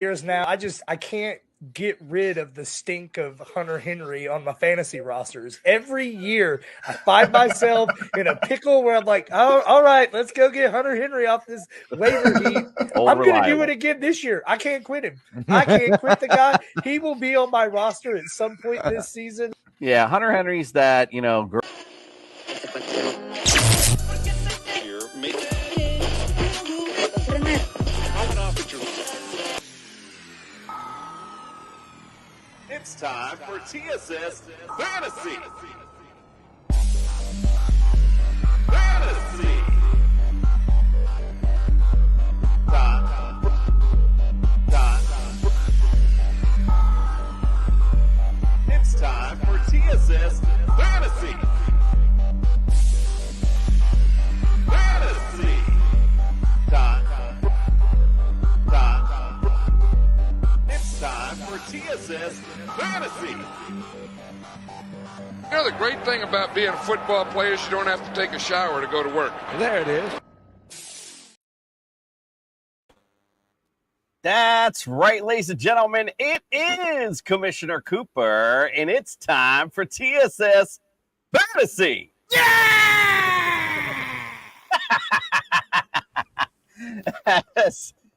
years now. I can't get rid of the stink of Hunter Henry on my fantasy rosters. Every year I find myself in a pickle where I'm like, oh, all right, let's go get Hunter Henry off this waiver heap. I'm going to do it again this year. I can't quit him. I can't quit the guy. He will be on my roster at some point this season. Yeah, Hunter Henry's that, It's time for TSS Fantasy. Fantasy. It's time for TSS Fantasy. Fantasy. It's time for TSS Fantasy. You know, the great thing about being a football player is you don't have to take a shower to go to work. There it is. That's right, ladies and gentlemen. It is Commissioner Cooper, and it's time for TSS Fantasy. Yeah!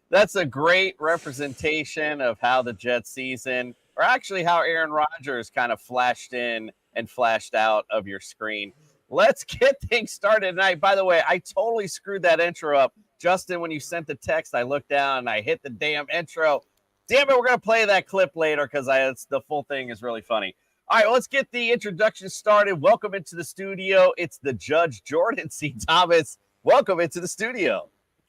That's a great representation of how the Jets season, or actually how Aaron Rodgers kind of flashed in and flashed out of your screen. Let's get things started tonight. By the way, I totally screwed that intro up. Justin, when you sent the text, I looked down and I hit the damn intro. Damn it, we're going to play that clip later because the full thing is really funny. All right, well, let's get the introduction started. Welcome into the studio. It's the Judge Jordan C. Thomas. Welcome into the studio.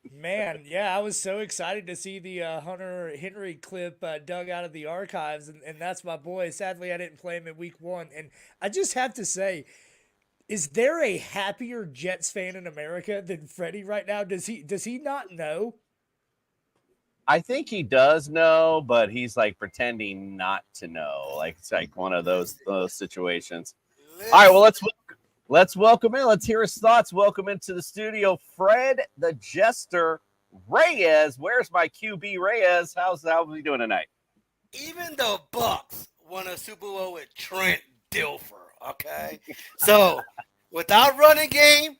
Man, yeah, I was so excited to see the Hunter Henry clip dug out of the archives, and that's my boy. Sadly, I didn't play him in week 1, and I just have to say, is there a happier Jets fan in America than Freddie right now? Does he not know? I think he does know, but he's like pretending not to know. Like it's like one of those situations. All right, well, let's welcome in. Let's hear his thoughts. Welcome into the studio, Fred the Jester Reyes. Where's my QB Reyes? How's he doing tonight? Even the Bucks won a Super Bowl with Trent Dilfer. Okay, so without running game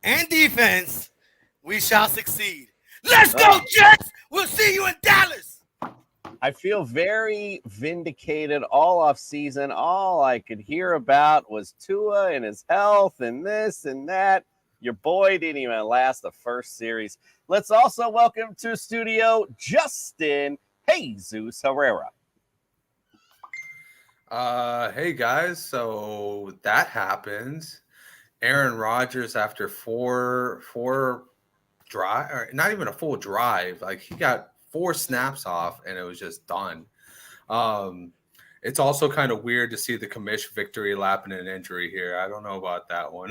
and defense, we shall succeed. Let's go, Jets! We'll see you in Dallas. I feel very vindicated all off season. All I could hear about was Tua and his health and this and that. Your boy didn't even last the first series. Let's also welcome to studio Justin Jesus Herrera. Hey guys, so that happens. Aaron Rodgers, after four drive, or not even a full drive, like he got 4 snaps off and it was just done. It's also kind of weird to see the commish victory lap in an injury here. I don't know about that one.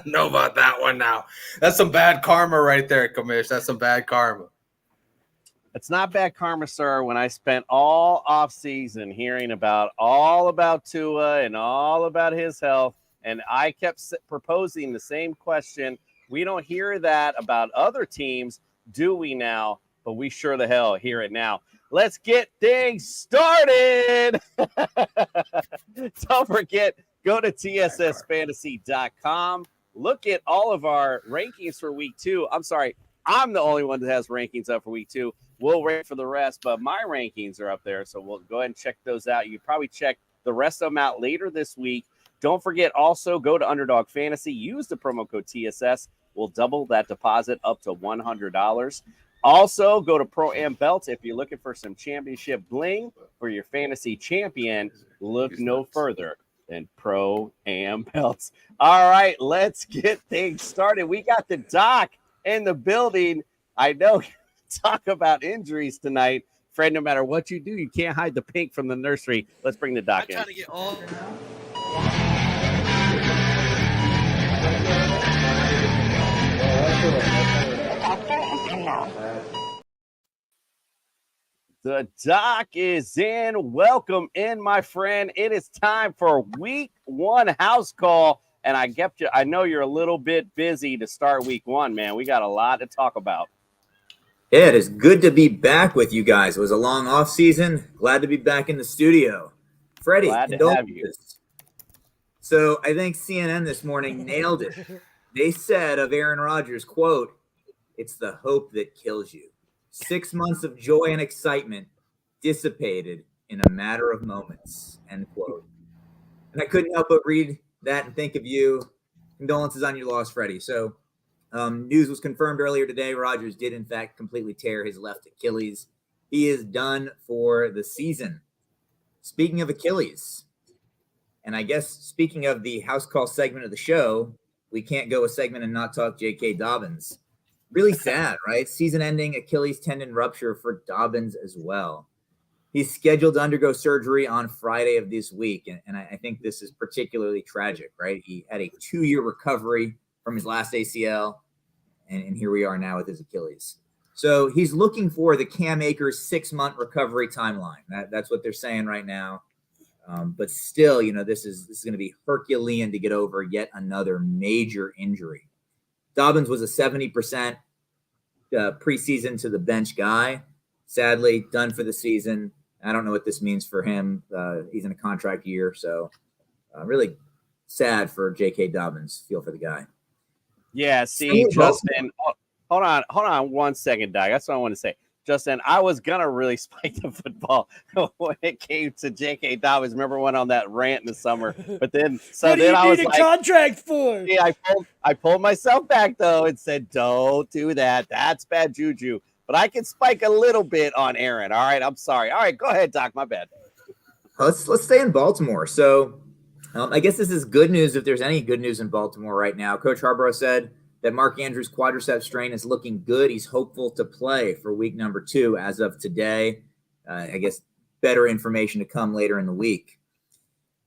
Know about that one now. That's some bad karma right there, commish. That's some bad karma. It's not bad karma, sir, when I spent all offseason hearing all about Tua and all about his health, and I kept proposing the same question. We don't hear that about other teams, do we now? But we sure the hell hear it now. Let's get things started. Don't forget, go to tssfantasy.com. Look at all of our rankings for week 2. I'm sorry, I'm the only one that has rankings up for week 2. We'll rank for the rest, but my rankings are up there, so we'll go ahead and check those out. You can probably check the rest of them out later this week. Don't forget, also go to Underdog Fantasy. Use the promo code TSS. We'll double that deposit up to $100. Also, go to Pro-Am Belts. If you're looking for some championship bling for your fantasy champion, look no further than Pro-Am Belts. All right, let's get things started. We got the doc in the building. I know. Talk about injuries tonight. Fred, no matter what you do, you can't hide the pink from the nursery. Let's bring the doc in. I'm trying to get all. The doc is in. Welcome in, my friend. It is time for week 1 house call. And I know you're a little bit busy to start week 1, man. We got a lot to talk about. Yeah, it is good to be back with you guys. It was a long off season. Glad to be back in the studio. Freddie, Glad to have you. condolences. So I think CNN this morning nailed it. They said of Aaron Rodgers, quote, "It's the hope that kills you." 6 months of joy and excitement dissipated in a matter of moments, end quote. And I couldn't help but read that and think of you. Condolences on your loss, Freddie. So news was confirmed earlier today. Rodgers did, in fact, completely tear his left Achilles. He is done for the season. Speaking of Achilles, and I guess speaking of the house call segment of the show, we can't go a segment and not talk J.K. Dobbins. Really sad, right? Season-ending Achilles tendon rupture for Dobbins as well. He's scheduled to undergo surgery on Friday of this week, and I think this is particularly tragic, right? He had a 2-year recovery from his last ACL, and here we are now with his Achilles. So he's looking for the Cam Akers 6-month recovery timeline. That's what they're saying right now. But still, this is going to be Herculean to get over yet another major injury. Dobbins was a 70% preseason to the bench guy. Sadly, done for the season. I don't know what this means for him. He's in a contract year, so really sad for J.K. Dobbins. Feel for the guy. Yeah, see, Justin, hold on 1 second, Doug. That's what I want to say. Justin, I was going to really spike the football when it came to J.K. Dobbins. Remember when on that rant in the summer? But then, what do you need a contract for? Yeah, I pulled myself back, though, and said, don't do that. That's bad juju. But I can spike a little bit on Aaron. All right, I'm sorry. All right, go ahead, Doc. My bad. Let's stay in Baltimore. So I guess this is good news if there's any good news in Baltimore right now. Coach Harborough said that Mark Andrews' quadriceps strain is looking good. He's hopeful to play for week number 2 as of today. I guess better information to come later in the week.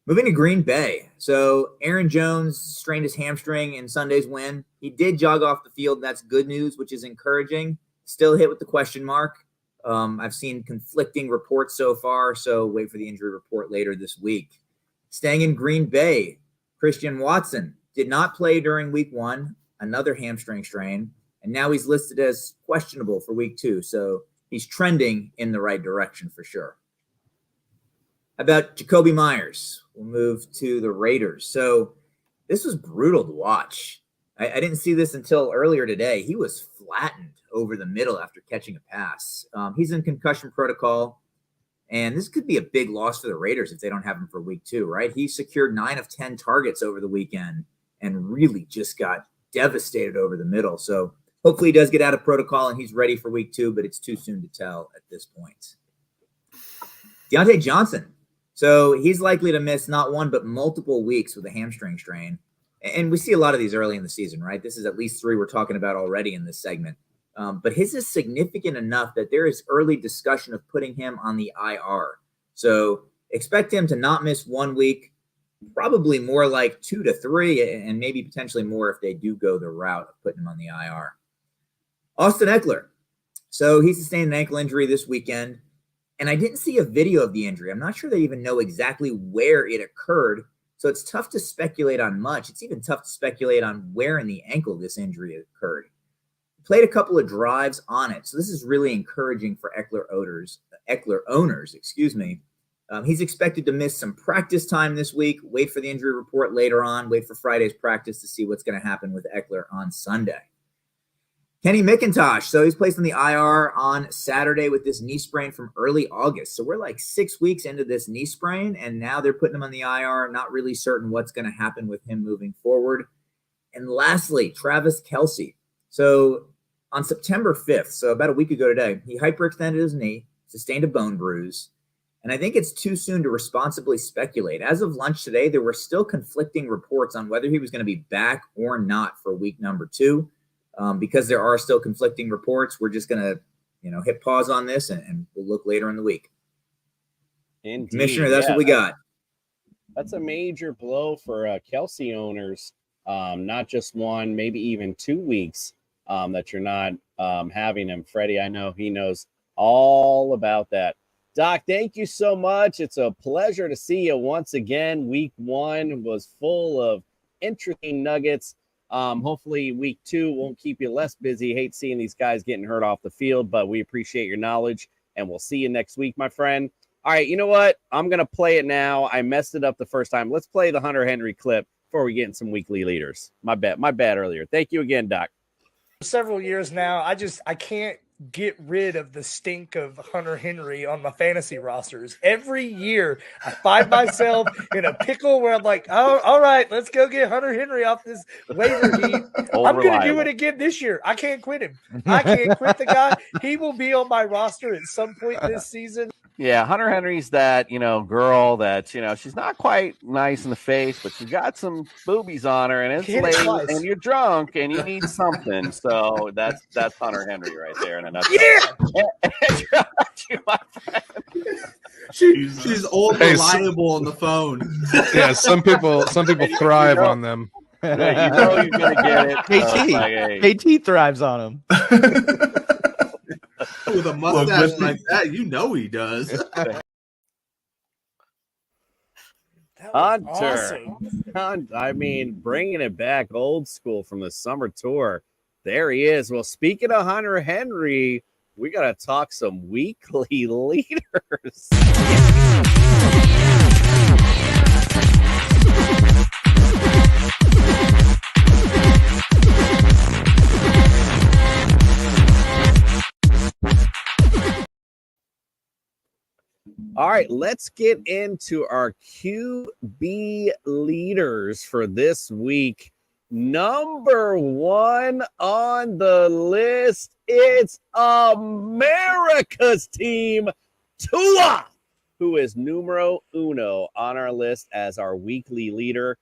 Moving to Green Bay. So Aaron Jones strained his hamstring in Sunday's win. He did jog off the field. That's good news, which is encouraging. Still hit with the question mark. I've seen conflicting reports so far, so wait for the injury report later this week. Staying in Green Bay, Christian Watson did not play during week 1, another hamstring strain, and now he's listed as questionable for week 2, so he's trending in the right direction for sure. How about Jacoby Myers? We'll move to the Raiders. So this was brutal to watch. I didn't see this until earlier today. He was flattened over the middle after catching a pass. He's in concussion protocol, and this could be a big loss for the Raiders if they don't have him for week 2, right? He secured 9 of 10 targets over the weekend and really just got devastated over the middle. So hopefully he does get out of protocol and he's ready for week 2, but it's too soon to tell at this point. Deontay Johnson. So he's likely to miss not 1, but multiple weeks with a hamstring strain. And we see a lot of these early in the season, right? This is at least 3 we're talking about already in this segment. But his is significant enough that there is early discussion of putting him on the IR. So expect him to not miss 1 week, probably more like 2 to 3, and maybe potentially more if they do go the route of putting him on the IR. Austin Eckler. So he sustained an ankle injury this weekend, and I didn't see a video of the injury. I'm not sure they even know exactly where it occurred, so it's tough to speculate on much. It's even tough to speculate on where in the ankle this injury occurred. Played a couple of drives on it, so this is really encouraging for Eckler owners. He's expected to miss some practice time this week. Wait for the injury report later on. Wait for Friday's practice to see what's going to happen with Eckler on Sunday. Kenny McIntosh. So he's placed on the IR on Saturday with this knee sprain from early August. So we're like 6 weeks into this knee sprain, and now they're putting him on the IR. Not really certain what's going to happen with him moving forward. And lastly, Travis Kelce. So on September 5th, so about a week ago today, he hyperextended his knee, sustained a bone bruise. And I think it's too soon to responsibly speculate. As of lunch today, there were still conflicting reports on whether he was going to be back or not for week number 2. Because there are still conflicting reports, we're just going to, hit pause on this and we'll look later in the week. Indeed. Commissioner, that's what we got. That's a major blow for Kelce owners. Not just 1, maybe even 2 weeks that you're not having him. Freddie, I know he knows all about that. Doc, thank you so much. It's a pleasure to see you once again. Week 1 was full of interesting nuggets. Hopefully week 2 won't keep you less busy. Hate seeing these guys getting hurt off the field, but we appreciate your knowledge, and we'll see you next week, my friend. All right, you know what? I'm going to play it now. I messed it up the first time. Let's play the Hunter Henry clip before we get in some weekly leaders. My bad earlier. Thank you again, Doc. For several years now, I can't get rid of the stink of Hunter Henry on my fantasy rosters. Every year I find myself in a pickle where I'm like, oh, all right, let's go get Hunter Henry off this waiver heap. I'm going to do it again this year. I can't quit him. I can't quit the guy. He will be on my roster at some point this season. Yeah, Hunter Henry's that, girl that, she's not quite nice in the face, but she's got some boobies on her, and it's late, and you're drunk, and you need something. So that's Hunter Henry right there. Yeah! My friend. She's old, reliable on the phone. Yeah, some people thrive on them. Yeah, you're going to get it. KT thrives on them. With a mustache like that, he does. Hunter. I mean, bringing it back old school from the summer tour. There he is. Well, speaking of Hunter Henry, we got to talk some weekly leaders. All right, let's get into our QB leaders for this week. Number 1 on the list, it's America's team, Tua, who is numero uno on our list as our weekly leader.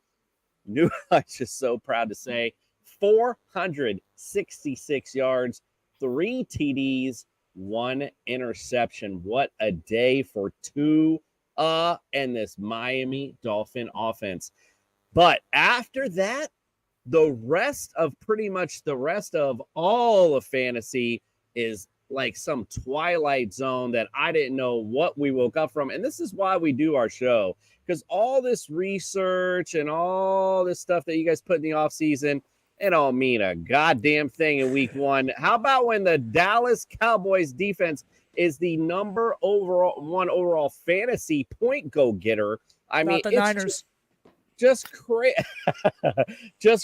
I'm just so proud to say 466 yards, 3 TDs, 1 interception. What a day for Tua and this Miami Dolphin offense. But after that, the rest of all of fantasy is like some twilight zone that I didn't know what we woke up from. And this is why we do our show, because all this research and all this stuff that you guys put in the off season, it don't mean a goddamn thing in week 1. How about when the Dallas Cowboys defense is the number 1 overall fantasy point go-getter? I mean, the Niners. Just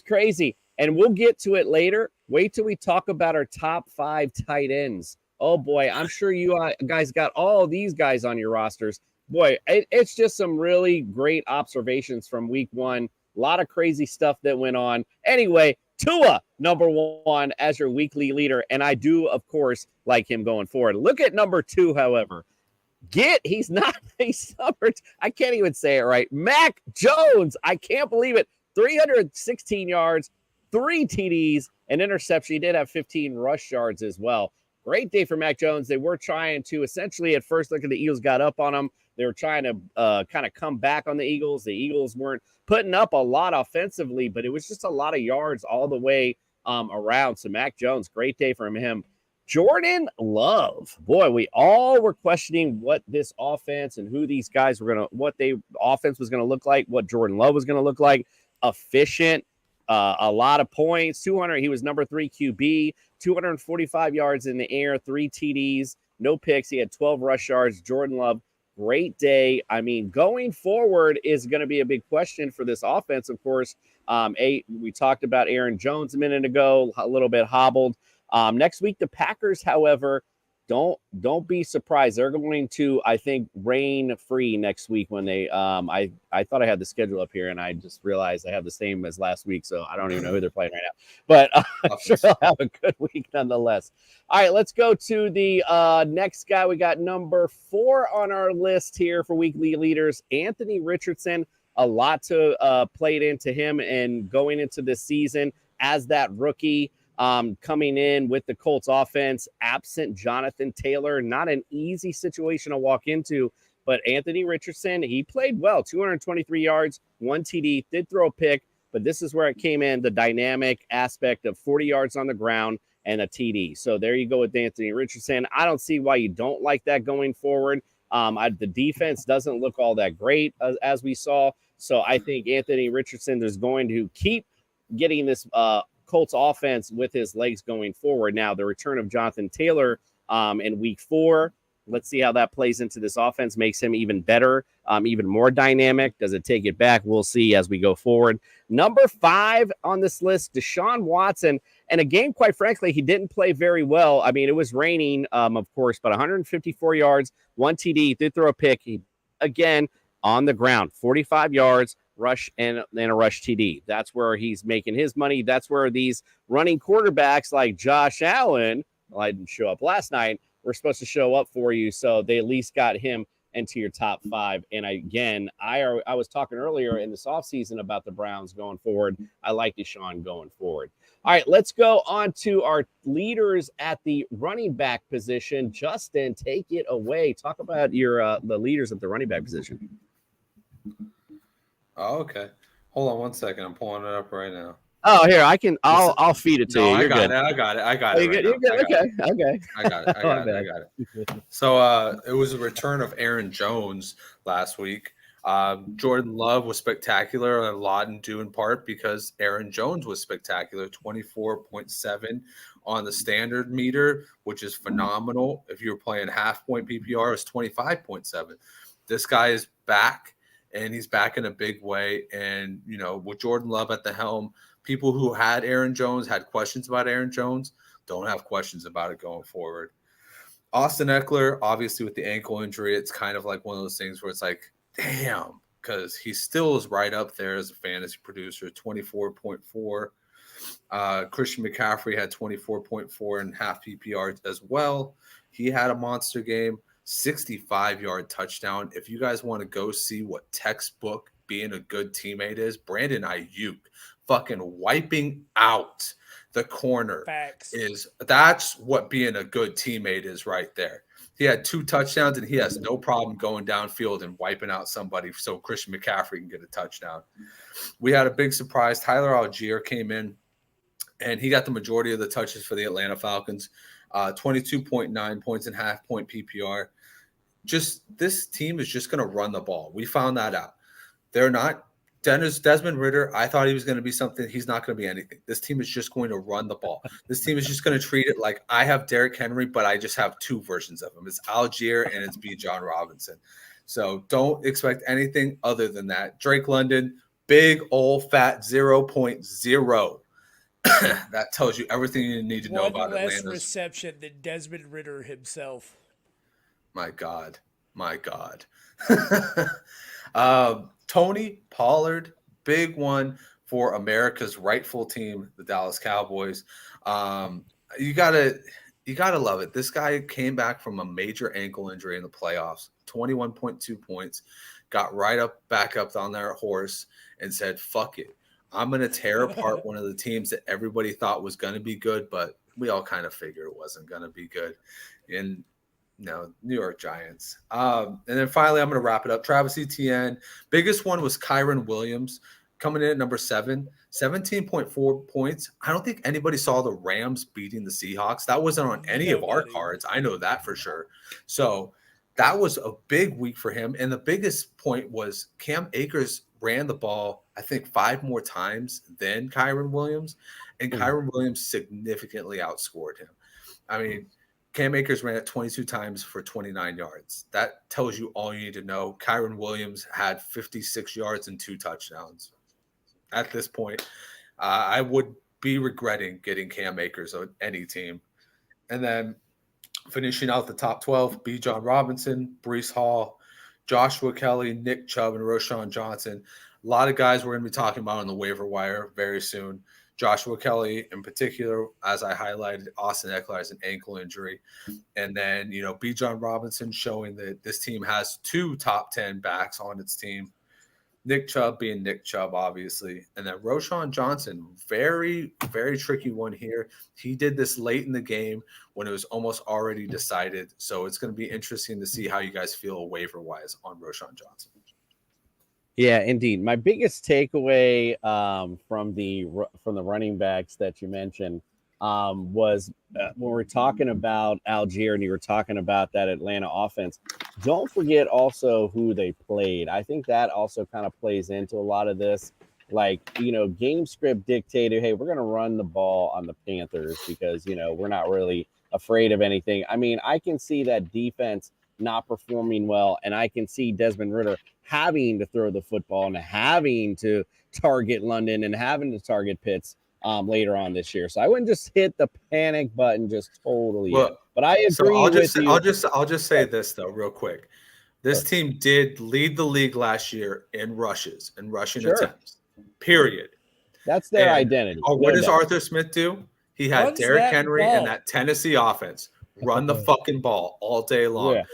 crazy. And we'll get to it later. Wait till we talk about our top 5 tight ends. Oh, boy, I'm sure you guys got all these guys on your rosters. Boy, it's just some really great observations from week 1. A lot of crazy stuff that went on. Anyway, Tua, number 1 as your weekly leader. And I do, of course, like him going forward. Look at number 2, however. He's not a summer. I can't even say it right. Mac Jones. I can't believe it. 316 yards, 3 TDs, an interception. He did have 15 rush yards as well. Great day for Mac Jones. They were trying to essentially at first look at the Eagles got up on him. They were trying to kind of come back on the Eagles. The Eagles weren't putting up a lot offensively, but it was just a lot of yards all the way around. So Mac Jones, great day from him. Jordan Love. Boy, we all were questioning what this offense and who these guys were offense was going to look like, what Jordan Love was going to look like. Efficient, a lot of points, 200. He was number 3 QB, 245 yards in the air, 3 TDs, no picks. He had 12 rush yards. Jordan Love, great day. I mean, going forward is going to be a big question for this offense, of course. We talked about Aaron Jones a minute ago, a little bit hobbled. Next week, the Packers, however, don't be surprised. They're going to, I think, reign free next week when they I thought I had the schedule up here and I just realized I have the same as last week, so I don't even know who they're playing right now. But I'm sure they'll have a good week nonetheless. All right, let's go to the next guy. We got number 4 on our list here for weekly leaders, Anthony Richardson. A lot to played into him and going into this season as that rookie. Coming in with the Colts offense, absent Jonathan Taylor, not an easy situation to walk into, but Anthony Richardson, he played well, 223 yards, 1 TD, did throw a pick, but this is where it came in, the dynamic aspect of 40 yards on the ground and a TD. So there you go with Anthony Richardson. I don't see why you don't like that going forward. The defense doesn't look all that great as we saw. So I think Anthony Richardson is going to keep getting this Colts offense with his legs going forward. Now, the return of Jonathan Taylor in week 4, let's see how that plays into this offense, makes him even better, even more dynamic. Does it take it back? We'll see as we go forward. Number 5 on this list, Deshaun Watson. And a game, quite frankly, he didn't play very well. I mean, it was raining, of course, but 154 yards, 1 TD, did throw a pick. He, again, on the ground, 45 yards, rush and a rush TD. That's where he's making his money. That's where these running quarterbacks like Josh Allen, well, I didn't show up last night, we're supposed to show up for you. So they at least got him into your top 5. And I was talking earlier in this offseason about the Browns going forward. I like Deshaun going forward. All right, let's go on to our leaders at the running back position. Justin, take it away. Talk about your the leaders at the running back position. Oh, okay. Hold on one second. I'm pulling it up right now. Oh, here, I'll feed it to you. You're good. I got it. You're good. Okay. I got it. So it was a return of Aaron Jones last week. Jordan Love was spectacular, a lot due in part because Aaron Jones was spectacular, 24.7 on the standard meter, which is phenomenal. If you were playing half-point PPR, it was 25.7. This guy is back, and he's back in a big way. And, you know, with Jordan Love at the helm, people who had Aaron Jones, had questions about Aaron Jones, don't have questions about it going forward. Austin Eckler, obviously with the ankle injury, it's kind of like one of those things where it's like, damn, because he still is right up there as a fantasy producer, 24.4. Christian McCaffrey had 24.4 and half PPR as well. He had a monster game, 65-yard touchdown. If you guys want to go see what textbook being a good teammate is, Brandon Ayuk fucking wiping out the corner. Facts. That's what being a good teammate is right there. He had 2 touchdowns, and he has no problem going downfield and wiping out somebody so Christian McCaffrey can get a touchdown. We had a big surprise. Tyler Algier came in, and he got the majority of the touches for the Atlanta Falcons, 22.9 points and half-point PPR. This team is just going to run the ball. We found that out. They're not – Desmond Ridder, I thought he was going to be something. He's not going to be anything. This team is just going to run the ball. This team is just going to treat it like I have Derrick Henry, but I just have 2 versions of him. It's Algier and it's Bijan Robinson. So don't expect anything other than that. Drake London, big old fat 0.0. That tells you everything you need to know about One less Atlanta's reception than Desmond Ridder himself. My God. Tony Pollard, big one for America's rightful team, the Dallas Cowboys. You gotta love it. This guy came back from a major ankle injury in the playoffs, 21.2 points, got back up on their horse and said, fuck it. I'm going to tear apart one of the teams that everybody thought was going to be good, but we all kind of figured it wasn't going to be good. And New York Giants. And then finally, I'm going to wrap it up. Travis Etienne. Biggest one was Kyron Williams coming in at number 7, 17.4 points. I don't think anybody saw the Rams beating the Seahawks. That wasn't on any of our cards. I know that for sure. So that was a big week for him. And the biggest point was Cam Akers ran the ball, I think, 5 more times than Kyron Williams. And Kyron Williams significantly outscored him. I mean, Cam Akers ran it 22 times for 29 yards. That tells you all you need to know. Kyron Williams had 56 yards and 2 touchdowns. At this point, I would be regretting getting Cam Akers on any team. And then finishing out the top 12, Bijan Robinson, Breece Hall, Joshua Kelly, Nick Chubb, and Roschon Johnson. A lot of guys we're going to be talking about on the waiver wire very soon. Joshua Kelly in particular, as I highlighted, Austin Eckler has an ankle injury. And then, Bijan Robinson showing that this team has 2 top 10 backs on its team. Nick Chubb being Nick Chubb, obviously. And then Roschon Johnson, very, very tricky one here. He did this late in the game when it was almost already decided. So it's going to be interesting to see how you guys feel waiver-wise on Roschon Johnson. Yeah, indeed. My biggest takeaway from the running backs that you mentioned was when we're talking about Algier and you were talking about that Atlanta offense, don't forget also who they played. I think that also kind of plays into a lot of this like, game script dictated, hey, we're going to run the ball on the Panthers because, we're not really afraid of anything. I mean, I can see that defense not performing well, and I can see Desmond Ridder having to throw the football and having to target London and having to target Pitts later on this year. So I wouldn't just hit the panic button just totally yet. But I agree with you. I'll just say this though, real quick. This team did lead the league last year in rushes and rushing attempts. Period. That's their identity. What does Arthur Smith do? He had Derrick Henry and that Tennessee offense run the fucking ball all day long. Yeah.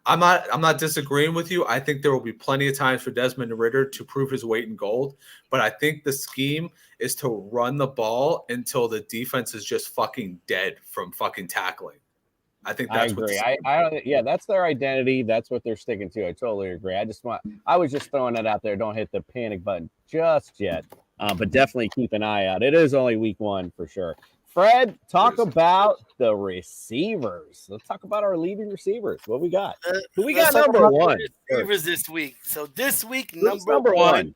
I'm not disagreeing with you. I think there will be plenty of times for Desmond Ridder to prove his weight in gold, but I think the scheme is to run the ball until the defense is just fucking dead from fucking tackling. I think that's I agree. Yeah, that's their identity. That's what they're sticking to. I totally agree. I was just throwing it out there. Don't hit the panic button just yet, but definitely keep an eye out. It is only week 1 for sure. Fred, talk about the receivers. Let's talk about our leading receivers. What we got? Who we got number 1? Receivers this week. So this week, number one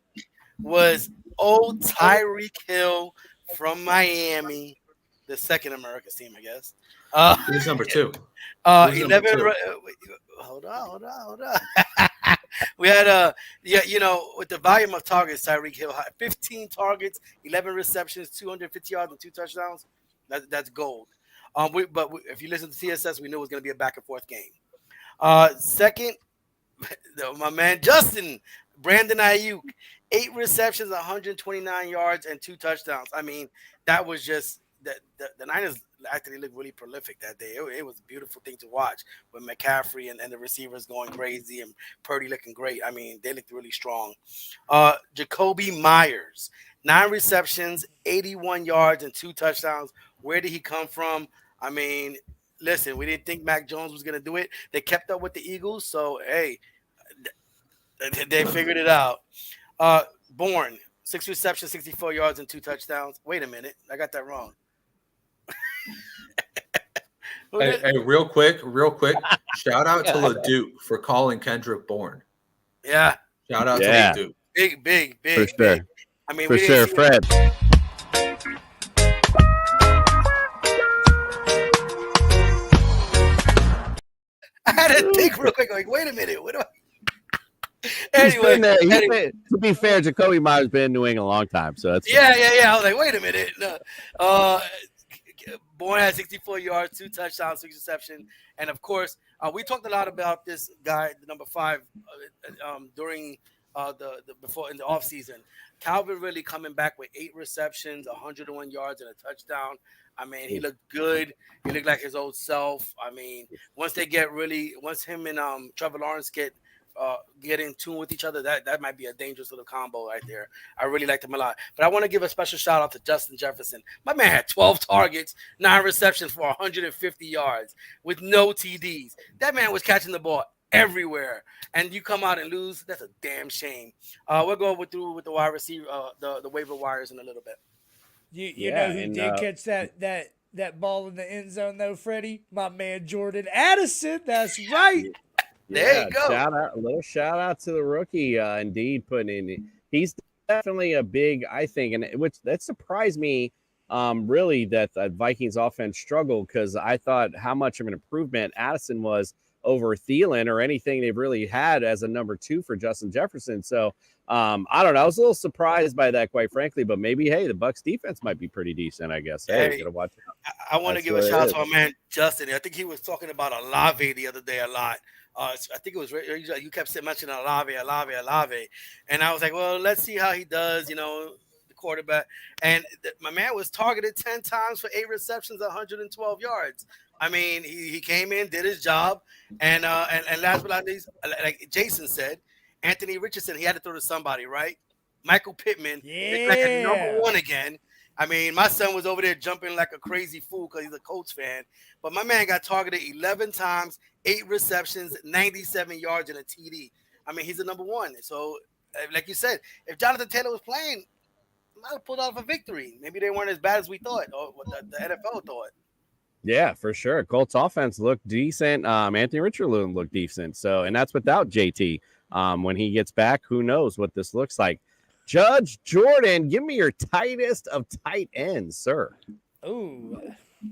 was old Tyreek Hill from Miami, the second America's team, I guess. Who's number 2? 11. Hold on. We had with the volume of targets, Tyreek Hill had 15 targets, 11 receptions, 250 yards, and 2 touchdowns. That's gold. But if you listen to TSS, we knew it was going to be a back and forth game. Second, my man Justin Brandon Ayuk, 8 receptions, 129 yards, and 2 touchdowns. I mean, that was just the Niners actually looked really prolific that day. It was a beautiful thing to watch with McCaffrey and the receivers going crazy and Purdy looking great. I mean, they looked really strong. Jacoby Myers, 9 receptions, 81 yards, and 2 touchdowns. Where did he come from? I mean, listen, we didn't think Mac Jones was going to do it. They kept up with the Eagles, so, hey, they figured it out. Bourne, 6 receptions, 64 yards, and 2 touchdowns. Wait a minute. I got that wrong. Hey, real quick. Shout out to LeDuc for calling Kendrick Bourne. Yeah. Shout out to LeDuc. Big. For sure. I mean, for sure, Fred. I had to think real quick. Like, wait a minute. What do I? Anyway, to be fair, Jacoby Myers been in New England a long time, so that's yeah. I was like, wait a minute. No. Bourne had 64 yards, 2 touchdowns, 6 receptions, and of course, we talked a lot about this guy, the number 5, during before in the offseason. Calvin really coming back with 8 receptions, 101 yards, and a touchdown. I mean, he looked good. He looked like his old self. I mean, once him and Trevor Lawrence get in tune with each other, that might be a dangerous little combo right there. I really liked him a lot. But I want to give a special shout out to Justin Jefferson. My man had 12 targets, 9 receptions for 150 yards with no TDs. That man was catching the ball everywhere. And you come out and lose, that's a damn shame. We'll go through with the wide receiver, the waiver wires in a little bit. You know who did catch that ball in the end zone though, Freddie? My man Jordan Addison. That's right. There you go. A little shout out to the rookie. Indeed, putting in. He's definitely a big, I think, and that surprised me. Really, that the Vikings offense struggled because I thought how much of an improvement Addison was over Thielen or anything they've really had as a number 2 for Justin Jefferson. So I don't know. I was a little surprised by that, quite frankly. But maybe, hey, the Bucs defense might be pretty decent. I guess. Hey, you gotta watch out. I want to give a shout out to our man Justin. I think he was talking about Olave the other day a lot. I think it was you kept mentioning Olave, and I was like, well, let's see how he does. The quarterback, and my man was targeted 10 times for 8 receptions, 112 yards. I mean, he came in, did his job, and last but not least, like Jason said, Anthony Richardson, he had to throw to somebody, right? Michael Pittman, like a number 1 again. I mean, my son was over there jumping like a crazy fool because he's a Colts fan. But my man got targeted 11 times, 8 receptions, 97 yards, and a TD. I mean, he's the number 1. So, like you said, if Jonathan Taylor was playing, he might have pulled off a victory. Maybe they weren't as bad as we thought or what the NFL thought. Yeah, for sure. Colts offense looked decent. Anthony Richardson looked decent. So, and that's without JT. When he gets back, who knows what this looks like. Judge Jordan, give me your tightest of tight ends, sir. Oh,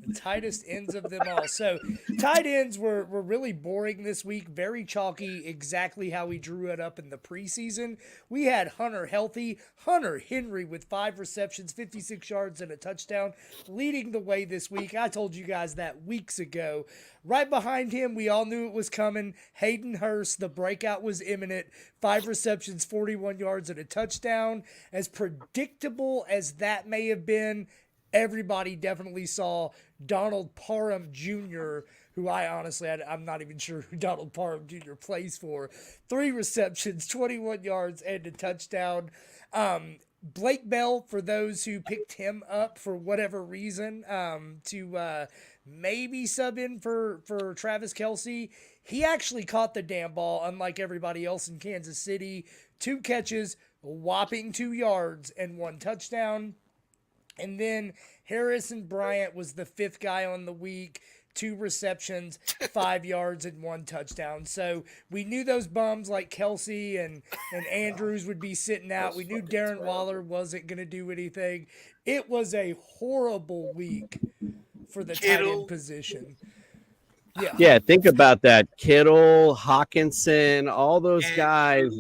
the tightest ends of them all. So tight ends were really boring this week. Very chalky, exactly how we drew it up in the preseason. We had Hunter healthy. Hunter Henry with 5 receptions, 56 yards, and a touchdown, leading the way this week. I told you guys that weeks ago. Right behind him, we all knew it was coming. Hayden Hurst, the breakout was imminent. 5 receptions, 41 yards, and a touchdown. As predictable as that may have been, everybody definitely saw Donald Parham Jr., who I'm not even sure who Donald Parham Jr. plays for. 3 receptions, 21 yards, and a touchdown. Blake Bell, for those who picked him up for whatever reason, to maybe sub in for Travis Kelce, he actually caught the damn ball, unlike everybody else in Kansas City. 2 catches, a whopping 2 yards, and 1 touchdown. And then Harrison Bryant was the 5th guy on the week, 2 receptions, 5 yards, and 1 touchdown. So we knew those bums like Kelce and Andrews would be sitting out. We knew Darren Waller wasn't going to do anything. It was a horrible week for the tight end position. Yeah, think about that. Kittle, Hawkinson, all those guys,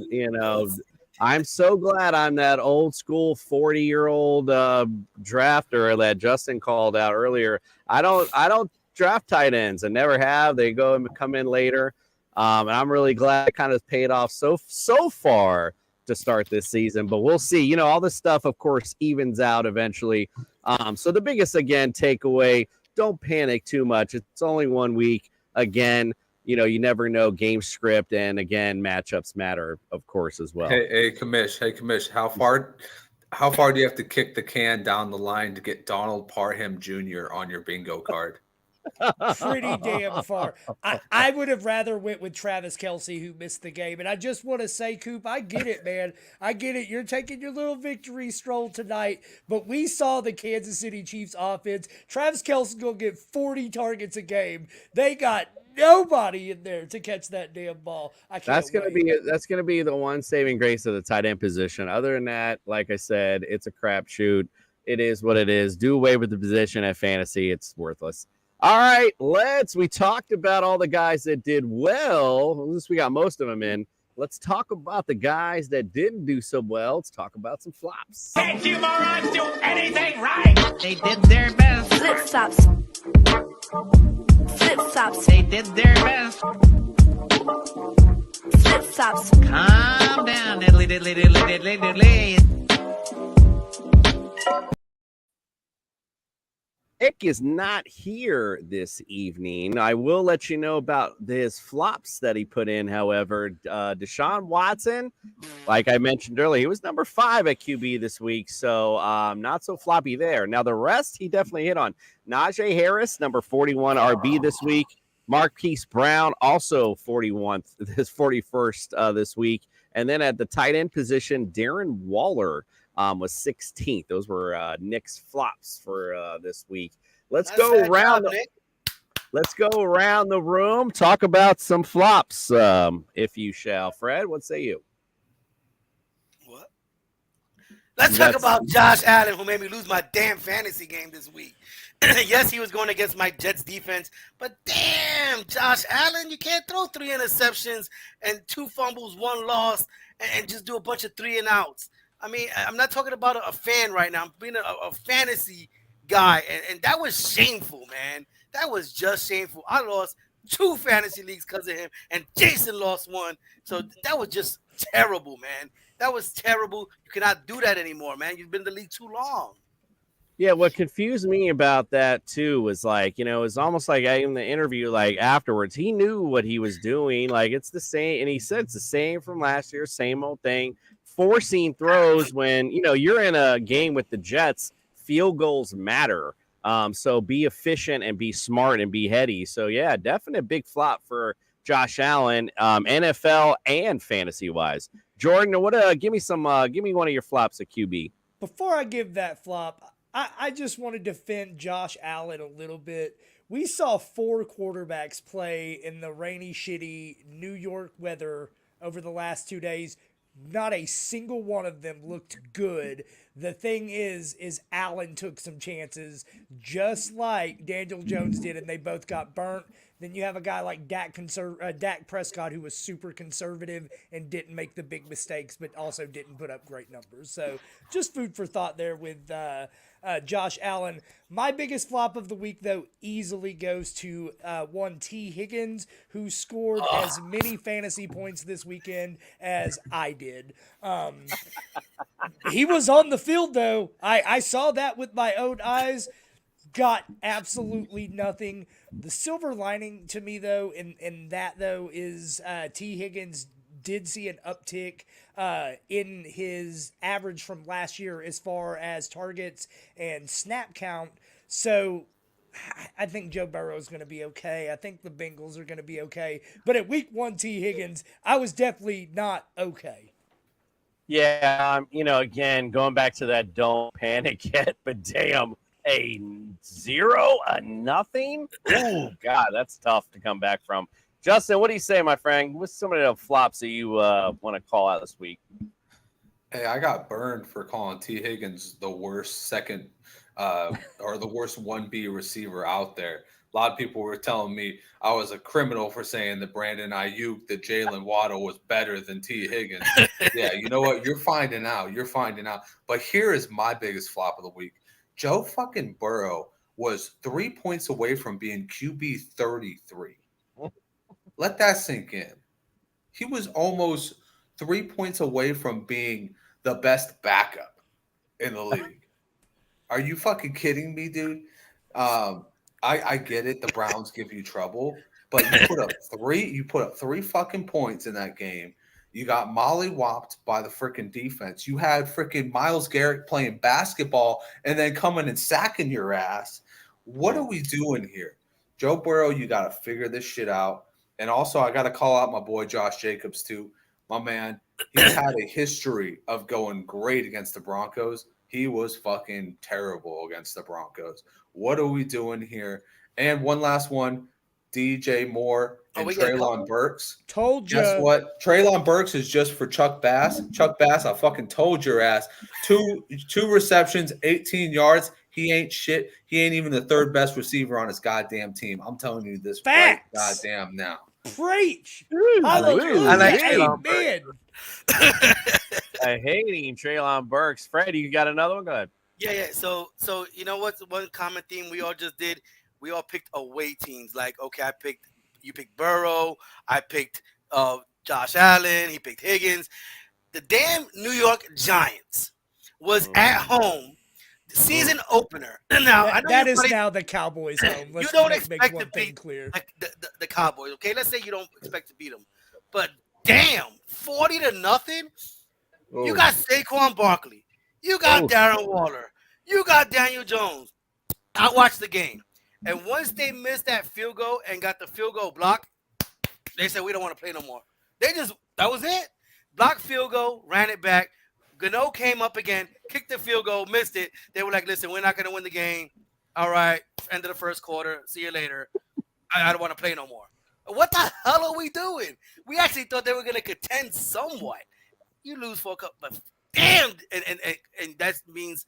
I'm so glad I'm that old school 40-year-old drafter that Justin called out earlier. I don't draft tight ends. I never have. They go and come in later. And I'm really glad it kind of paid off so far to start this season. But we'll see. All this stuff, of course, evens out eventually. So the biggest, again, takeaway, don't panic too much. It's only 1 week. Again, you never know, game script, and again, matchups matter, of course, as well. Hey, Commish, how far do you have to kick the can down the line to get Donald Parham Jr. on your bingo card? Pretty damn far. I would have rather went with Travis Kelce, who missed the game. And I just want to say, Coop, I get it, man. I get it. You're taking your little victory stroll tonight, but we saw the Kansas City Chiefs offense. Travis Kelce's going to get 40 targets a game. They got nobody in there to catch that damn ball. That's gonna be the one saving grace of the tight end position. Other than that, like I said, it's a crapshoot. It is what it is. Do away with the position at fantasy. It's worthless. All right, we talked about all the guys that did well. At least we got most of them in. Let's talk about the guys that didn't do so well. Let's talk about some flops. Can't you morons do anything right? They did their best. Flip stops. Flip stops. They did their best. Flip stops. Calm down, diddly diddly diddly diddly diddly. Nick is not here this evening. I will let you know about his flops that he put in, however. Deshaun Watson, like I mentioned earlier, he was number 5 at QB this week, so not so floppy there. Now, the rest he definitely hit on. Najee Harris, number 41 RB this week. Marquise Brown, also 41st this week. And then at the tight end position, Darren Waller was 16th. Those were Nick's flops for this week. Let's go around the room. Talk about some flops, if you shall. Fred, what say you? What? Let's talk about Josh Allen, who made me lose my damn fantasy game this week. Yes, he was going against my Jets defense, but damn, Josh Allen, you can't throw 3 interceptions and 2 fumbles, 1 loss, and just do a bunch of 3 and outs. I mean, I'm not talking about a fan right now. I'm being a fantasy guy, and that was shameful, man. That was just shameful. I lost 2 fantasy leagues because of him, and Jason lost 1. So that was just terrible, man. That was terrible. You cannot do that anymore, man. You've been in the league too long. Yeah, what confused me about that, too, was like, it's almost like in the interview, like afterwards, he knew what he was doing. Like, it's the same. And he said it's the same from last year, same old thing. Forcing throws when, you're in a game with the Jets, field goals matter. So be efficient and be smart and be heady. So, yeah, definitely a big flop for Josh Allen, NFL and fantasy-wise. Jordan, give me one of your flops at QB. Before I give that flop, I just want to defend Josh Allen a little bit. We saw 4 quarterbacks play in the rainy, shitty New York weather over the last 2 days. not a single one of them looked good. The thing is Allen took some chances just like Daniel Jones did, and they both got burnt. Then you have a guy like Dak Prescott, who was super conservative and didn't make the big mistakes, but also didn't put up great numbers. So just food for thought there with Josh Allen. My biggest flop of the week, though, easily goes to one T. Higgins, who scored as many fantasy points this weekend as I did. He was on the field, though. I saw that with my own eyes. Got absolutely nothing. The silver lining to me, though, in that, though, is T. Higgins did see an uptick in his average from last year as far as targets and snap count. So I think Joe Burrow is going to be okay. I think the Bengals are going to be okay. But at week 1, T. Higgins, I was definitely not okay. Yeah, again, going back to that don't panic yet, but damn, a 0, a nothing? Oh, God, that's tough to come back from. Justin, what do you say, my friend? What's some of the flops that you want to call out this week? Hey, I got burned for calling T. Higgins the worst second or the worst 1B receiver out there. A lot of people were telling me I was a criminal for saying that Brandon Ayuk, that Jalen Waddle was better than T. Higgins. Yeah, you know what? You're finding out. But here is my biggest flop of the week. Joe fucking Burrow was 3 points away from being QB 33. Let that sink in. He was almost 3 points away from being the best backup in the league. Are you fucking kidding me, dude? I get it. The Browns give you trouble, but you put up three fucking points in that game. You got mollywopped by the freaking defense. You had freaking Myles Garrett playing basketball and then coming and sacking your ass. What are we doing here? Joe Burrow, you got to figure this shit out. And also, I got to call out my boy Josh Jacobs, too. My man, he's had a history of going great against the Broncos. He was fucking terrible against the Broncos. What are we doing here? And one last one, DJ Moore and Treylon Burks. Told you. Guess what? Treylon Burks is just for Chuck Bass. Chuck Bass, I fucking told your ass. Two receptions, 18 yards. He ain't shit. He ain't even the third best receiver on his goddamn team. I'm telling you this right goddamn now. Preach. Hallelujah. I like Treylon I hate him, Treylon Burks. Fred, you got another one? Go ahead. Yeah. So you know what's one common theme we all just did? We all picked away teams. Like, okay, you picked Burrow. I picked Josh Allen. He picked Higgins. The damn New York Giants was at home. The season opener. Now I know that is now the Cowboys' home. You don't expect to beat like the Cowboys. Okay, let's say you don't expect to beat them, but damn, 40-0. You got Saquon Barkley. You got Darren Waller. You got Daniel Jones. I watched the game. And once they missed that field goal and got the field goal block, they said, we don't want to play no more. That was it. Blocked field goal, ran it back. Gano came up again, kicked the field goal, missed it. They were like, listen, we're not going to win the game. All right, end of the first quarter. See you later. I don't want to play no more. What the hell are we doing? We actually thought they were going to contend somewhat. You lose for a couple, but damn. And that means,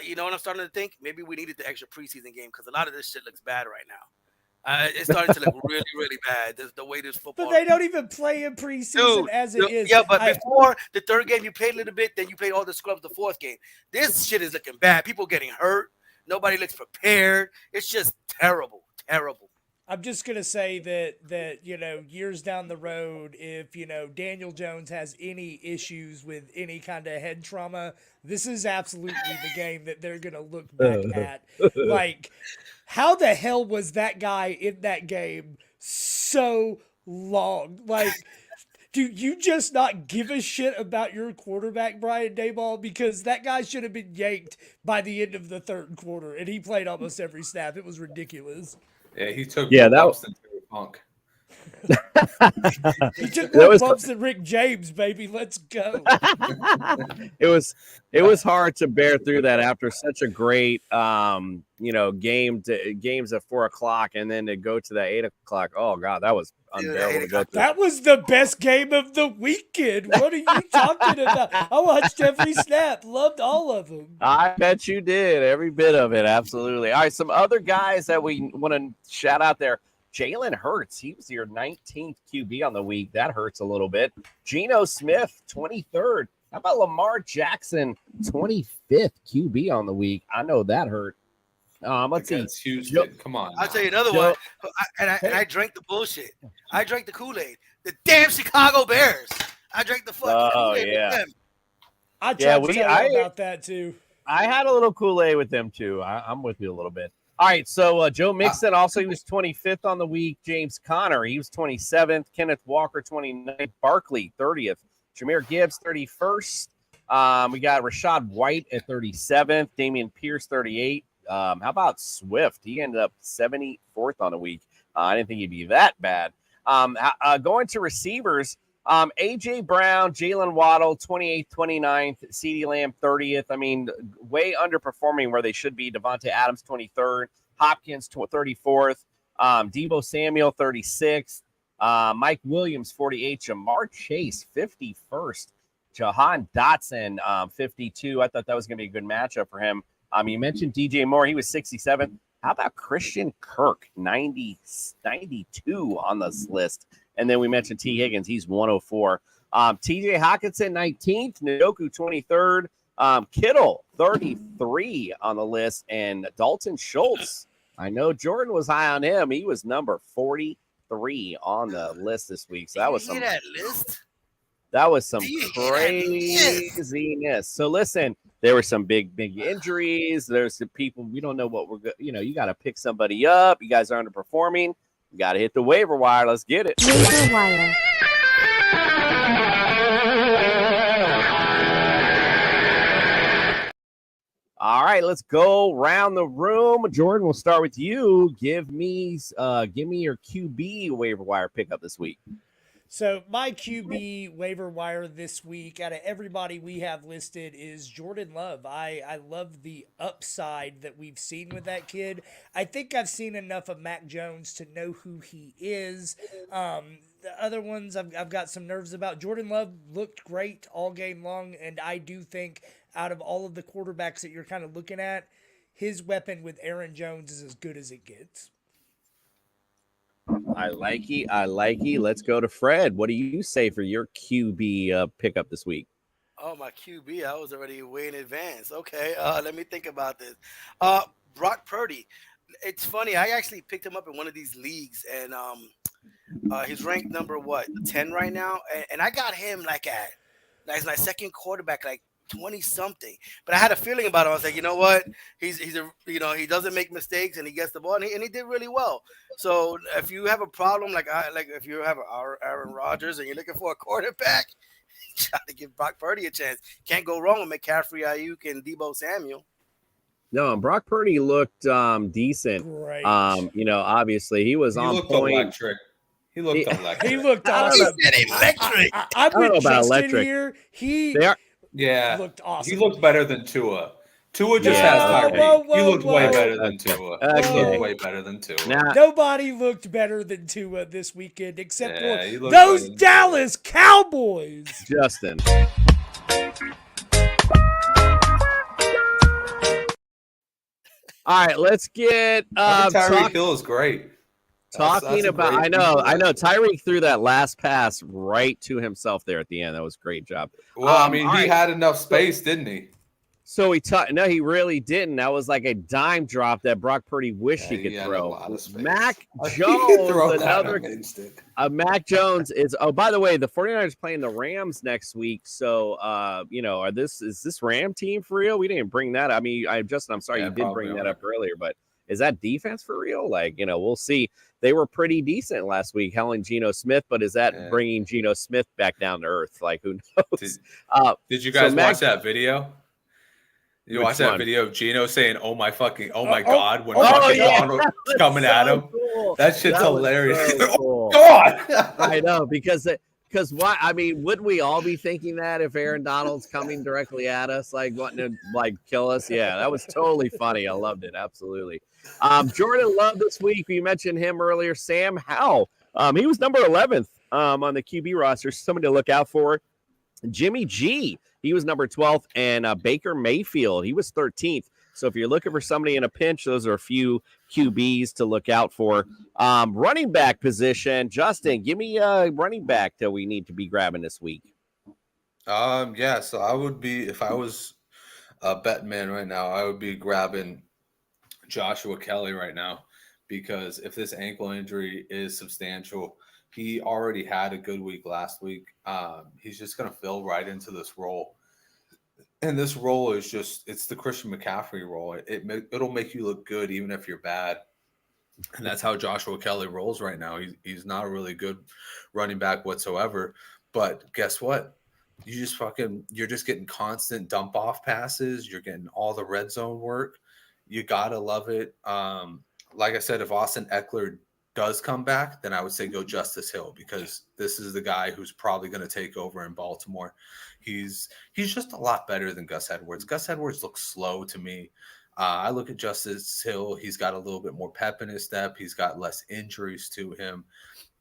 you know what I'm starting to think? Maybe we needed the extra preseason game because a lot of this shit looks bad right now. It's starting to look really, really bad. The way this football. But they don't even play in preseason as it is. Yeah, but before the third game, you played a little bit. Then you played all the scrubs the fourth game. This shit is looking bad. People getting hurt. Nobody looks prepared. It's just terrible, terrible. I'm just going to say that, you know, years down the road, if, you know, Daniel Jones has any issues with any kind of head trauma, this is absolutely the game that they're going to look back at. Like, how the hell was that guy in that game so long? Like, do you just not give a shit about your quarterback, Brian Daboll? Because that guy should have been yanked by the end of the third quarter, and he played almost every snap. It was ridiculous. Yeah, he took that was into the funk. He took more bumps than Rick James, baby. Let's go. It was hard to bear through that after such a great games at 4:00 and then to go to that 8:00. Oh God, that was unbearable to go through. That was the best game of the weekend. What are you talking about? I watched every snap, loved all of them. I bet you did, every bit of it. Absolutely. All right, some other guys that we want to shout out there. Jalen Hurts, he was your 19th QB on the week. That hurts a little bit. Geno Smith, 23rd. How about Lamar Jackson, 25th QB on the week? I know that hurt. Let's see. Houston. Come on. I'll tell you another one. I drank the bullshit. I drank the Kool-Aid. The damn Chicago Bears. I drank the fucking Kool-Aid with them. I tried to tell you about that too. I had a little Kool-Aid with them too. I'm with you a little bit. All right, so Joe Mixon also, he was 25th on the week. James Conner, he was 27th. Kenneth Walker, 29th. Barkley, 30th. Jahmyr Gibbs, 31st. We got Rashad White at 37th. Damian Pierce, 38th. How about Swift? He ended up 74th on the week. I didn't think he'd be that bad. Going to receivers, A.J. Brown, Jalen Waddle, 28th, 29th, CeeDee Lamb, 30th. I mean, way underperforming where they should be. Devontae Adams, 23rd. Hopkins, 34th. Deebo Samuel, 36th. Mike Williams, 48th. Jamar Chase, 51st. Jahan Dotson, 52. I thought that was going to be a good matchup for him. You mentioned DJ Moore. He was 67th. How about Christian Kirk, 92 on this list? And then we mentioned T. Higgins. He's 104. TJ Hawkinson, 19th. Njoku, 23rd. Kittle, 33 on the list. And Dalton Schultz. I know Jordan was high on him. He was number 43 on the list this week. So that was some. That list? That was some craziness. So listen, there were some big injuries. There's some people we don't know what we're. You got to pick somebody up. You guys are underperforming. You got to hit the waiver wire. Let's get it. Waiver wire. All right, let's go around the room. Jordan, we'll start with you. Give me your QB waiver wire pickup this week. So my QB waiver wire this week, out of everybody we have listed, is Jordan Love. I love the upside that we've seen with that kid. I think I've seen enough of Mac Jones to know who he is. The other ones I've got some nerves about. Jordan Love looked great all game long, and I do think out of all of the quarterbacks that you're kind of looking at, his weapon with Aaron Jones is as good as it gets. I like you. Let's go to Fred. What do you say for your QB pickup this week? Oh, my QB. I was already way in advance. Okay, let me think about this. Brock Purdy. It's funny. I actually picked him up in one of these leagues, and he's ranked number 10 right now, and I got him as my second quarterback, 20-something. But I had a feeling about him. I was like, you know what? He doesn't make mistakes and he gets the ball and he did really well. So if you have a problem if you have Aaron Rodgers and you're looking for a quarterback, try to give Brock Purdy a chance. Can't go wrong with McCaffrey, Ayuk, and Deebo Samuel. No, and Brock Purdy looked decent. Great. Obviously he was on point. Electric. He looked electric. He looked awesome. He said electric. I'm with Justin here. Yeah, looked awesome. He looked better than Tua. Tua just has Tyreek. He looked way better than Tua. He looked way better than Tua. Nobody looked better than Tua this weekend except for those Dallas Cowboys. Justin. All right, let's get Tyreek Hill is great. Talking about, I know. Tyreek threw that last pass right to himself there at the end. That was a great job. Well, he had enough space, didn't he? So no, he really didn't. That was like a dime drop that Brock Purdy wished he could throw. Mac Jones, Mac Jones is. Oh, by the way, the 49ers playing the Rams next week. So, is this Ram team for real? We didn't bring that. Justin, I'm sorry you did bring that up earlier, but is that defense for real? We'll see. They were pretty decent last week, Helen Geno Smith, but is that bringing Geno Smith back down to earth? Who knows? Did you guys watch that video? You watch that video of Geno saying, "Oh my God," when Arnold's coming at him? Cool. That shit's hilarious. So cool. God. I know because why? I mean, would we all be thinking that if Aaron Donald's coming directly at us, like wanting to like kill us? Yeah, that was totally funny. I loved it. Absolutely. Jordan Love this week. You mentioned him earlier. Sam Howell. He was number 11th on the QB roster. Somebody to look out for. Jimmy G. He was number 12th, and Baker Mayfield. He was 13th. So if you're looking for somebody in a pinch, those are a few QBs to look out for. Running back position, Justin, give me a running back that we need to be grabbing this week. Yeah, so I would be, if I was a bet man right now, I would be grabbing Joshua Kelly right now, because if this ankle injury is substantial, he already had a good week last week. He's just going to fill right into this role. And this role is just, it's the Christian McCaffrey role. It'll make you look good even if you're bad. And that's how Joshua Kelly rolls right now. He's not a really good running back whatsoever. But guess what? You're just getting constant dump off passes. You're getting all the red zone work. You got to love it. Like I said, if Austin Eckler does come back, then I would say go Justice Hill, because this is the guy who's probably going to take over in Baltimore. He's just a lot better than Gus Edwards. Gus Edwards looks slow to me. I look at Justice Hill. He's got a little bit more pep in his step. He's got less injuries to him.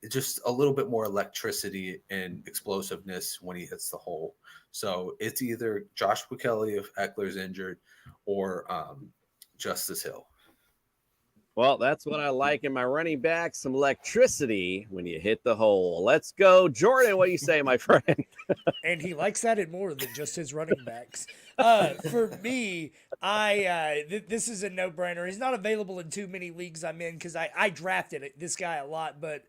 It's just a little bit more electricity and explosiveness when he hits the hole. So it's either Joshua Kelly if Eckler's injured, or Justice Hill. Well, that's what I like in my running back, some electricity when you hit the hole. Let's go. Jordan, what do you say, my friend? And he likes that in more than just his running backs. For me, this is a no-brainer. He's not available in too many leagues I'm in because I drafted this guy a lot, but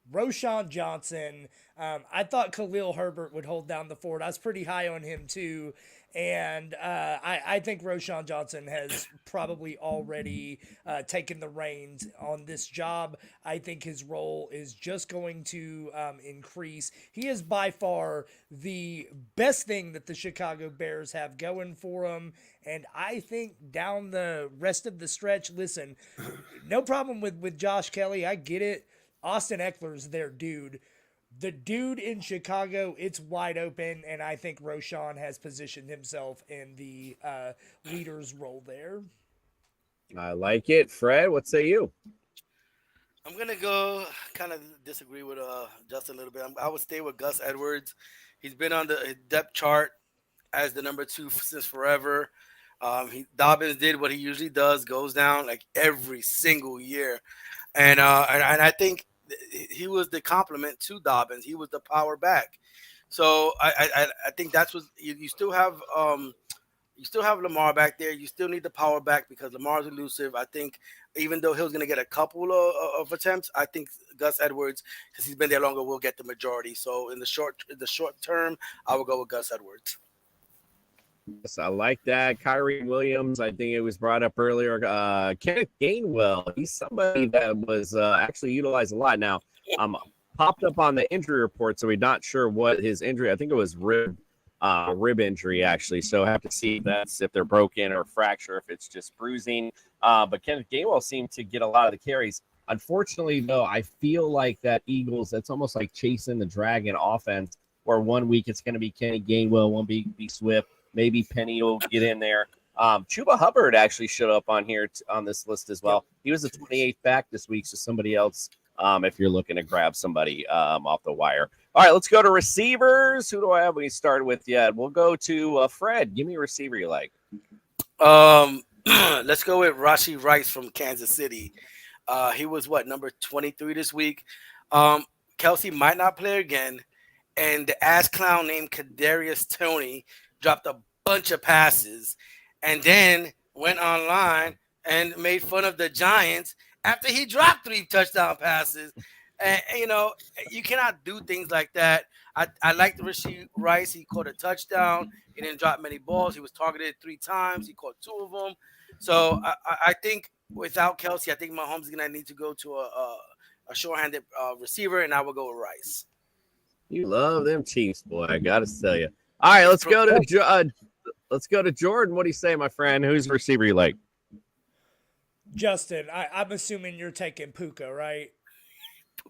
Roschon Johnson, I thought Khalil Herbert would hold down the fort. I was pretty high on him too. And I think Roschon Johnson has probably already taken the reins on this job. I think his role is just going to increase. He is by far the best thing that the Chicago Bears have going for them. And I think down the rest of the stretch, listen, no problem with Josh Kelly. I get it. Austin Eckler's their dude. The dude in Chicago, it's wide open, and I think Roschon has positioned himself in the leader's role there. I like it. Fred, what say you? I'm going to go kind of disagree with Justin a little bit. I would stay with Gus Edwards. He's been on the depth chart as the number 2 since forever. Dobbins did what he usually does, goes down like every single year. And I think he was the complement to Dobbins. He was the power back. So I think that's what you still have. You still have Lamar back there. You still need the power back because Lamar's elusive. I think even though Hill's going to get a couple of attempts, I think Gus Edwards, because he's been there longer, will get the majority. So in the short term, I will go with Gus Edwards. Yes, I like that. Kyrie Williams, I think it was brought up earlier. Kenneth Gainwell, he's somebody that was actually utilized a lot. Now, popped up on the injury report, so we're not sure what his injury. I think it was rib injury, actually. So I have to see if they're broken or fracture, if it's just bruising. But Kenneth Gainwell seemed to get a lot of the carries. Unfortunately, though, I feel like that Eagles, that's almost like chasing the dragon offense, where 1 week it's going to be Kenny Gainwell, 1 week be Swift. Maybe Penny will get in there. Chuba Hubbard actually showed up on here on this list as well. He was the 28th back this week, so somebody else if you're looking to grab somebody off the wire. All right, let's go to receivers. Who do I have? We started with yet. We'll go to Fred. Give me a receiver you like. Let's go with Rashee Rice from Kansas City. He was number 23 this week. Kelsey might not play again, and the ass clown named Kadarius Toney dropped a bunch of passes, and then went online and made fun of the Giants after he dropped 3 touchdown passes. And, you cannot do things like that. I like the Rashee Rice. He caught a touchdown. He didn't drop many balls. He was targeted 3 times. He caught 2 of them. So I think without Kelsey, I think Mahomes is going to need to go to a short-handed receiver, and I will go with Rice. You love them Chiefs, boy. I got to tell you. All right, let's go to Jordan. What do you say, my friend? Who's the receiver you like? Justin, I'm assuming you're taking Puka, right?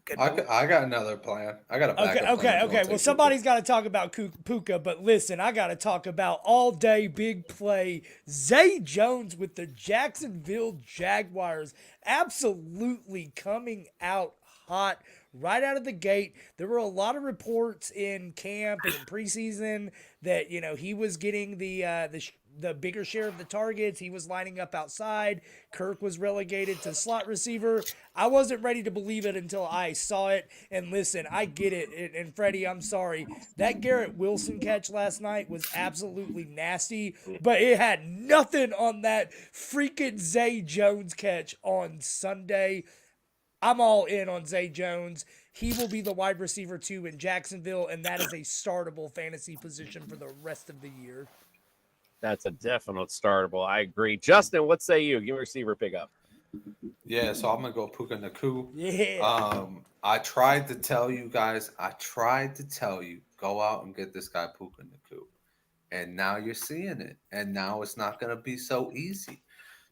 Good I got another plan. I got a backup plan. if you Okay. wanna Well, take somebody's got to talk about Puka, but listen, I got to talk about all day big play. Zay Jones with the Jacksonville Jaguars absolutely coming out hot right out of the gate. There were a lot of reports in camp and in preseason that he was getting the bigger share of the targets. He was lining up outside. Kirk was relegated to slot receiver. I wasn't ready to believe it until I saw it. And listen, I get it. And Freddie, I'm sorry. That Garrett Wilson catch last night was absolutely nasty, but it had nothing on that freaking Zay Jones catch on Sunday. I'm all in on Zay Jones. He will be the wide receiver 2 in Jacksonville, and that is a startable fantasy position for the rest of the year. That's a definite startable. I agree. Justin, what say you? Give me a receiver pickup. Yeah, so I'm gonna go Puka Nacua. Yeah. I tried to tell you guys. Go out and get this guy Puka Nacua, and now you're seeing it. And now it's not gonna be so easy.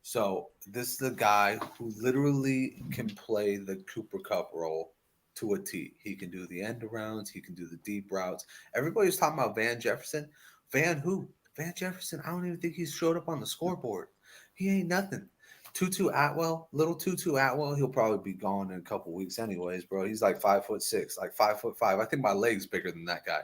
So this is the guy who literally can play the Cooper Cup role to a T. He can do the end arounds. He can do the deep routes. Everybody's talking about Van Jefferson. Van who? Van Jefferson. I don't even think he's showed up on the scoreboard. He ain't nothing. Little Tutu Atwell, he'll probably be gone in a couple weeks anyways, bro. He's like 5'6", like 5'5". I think my leg's bigger than that guy.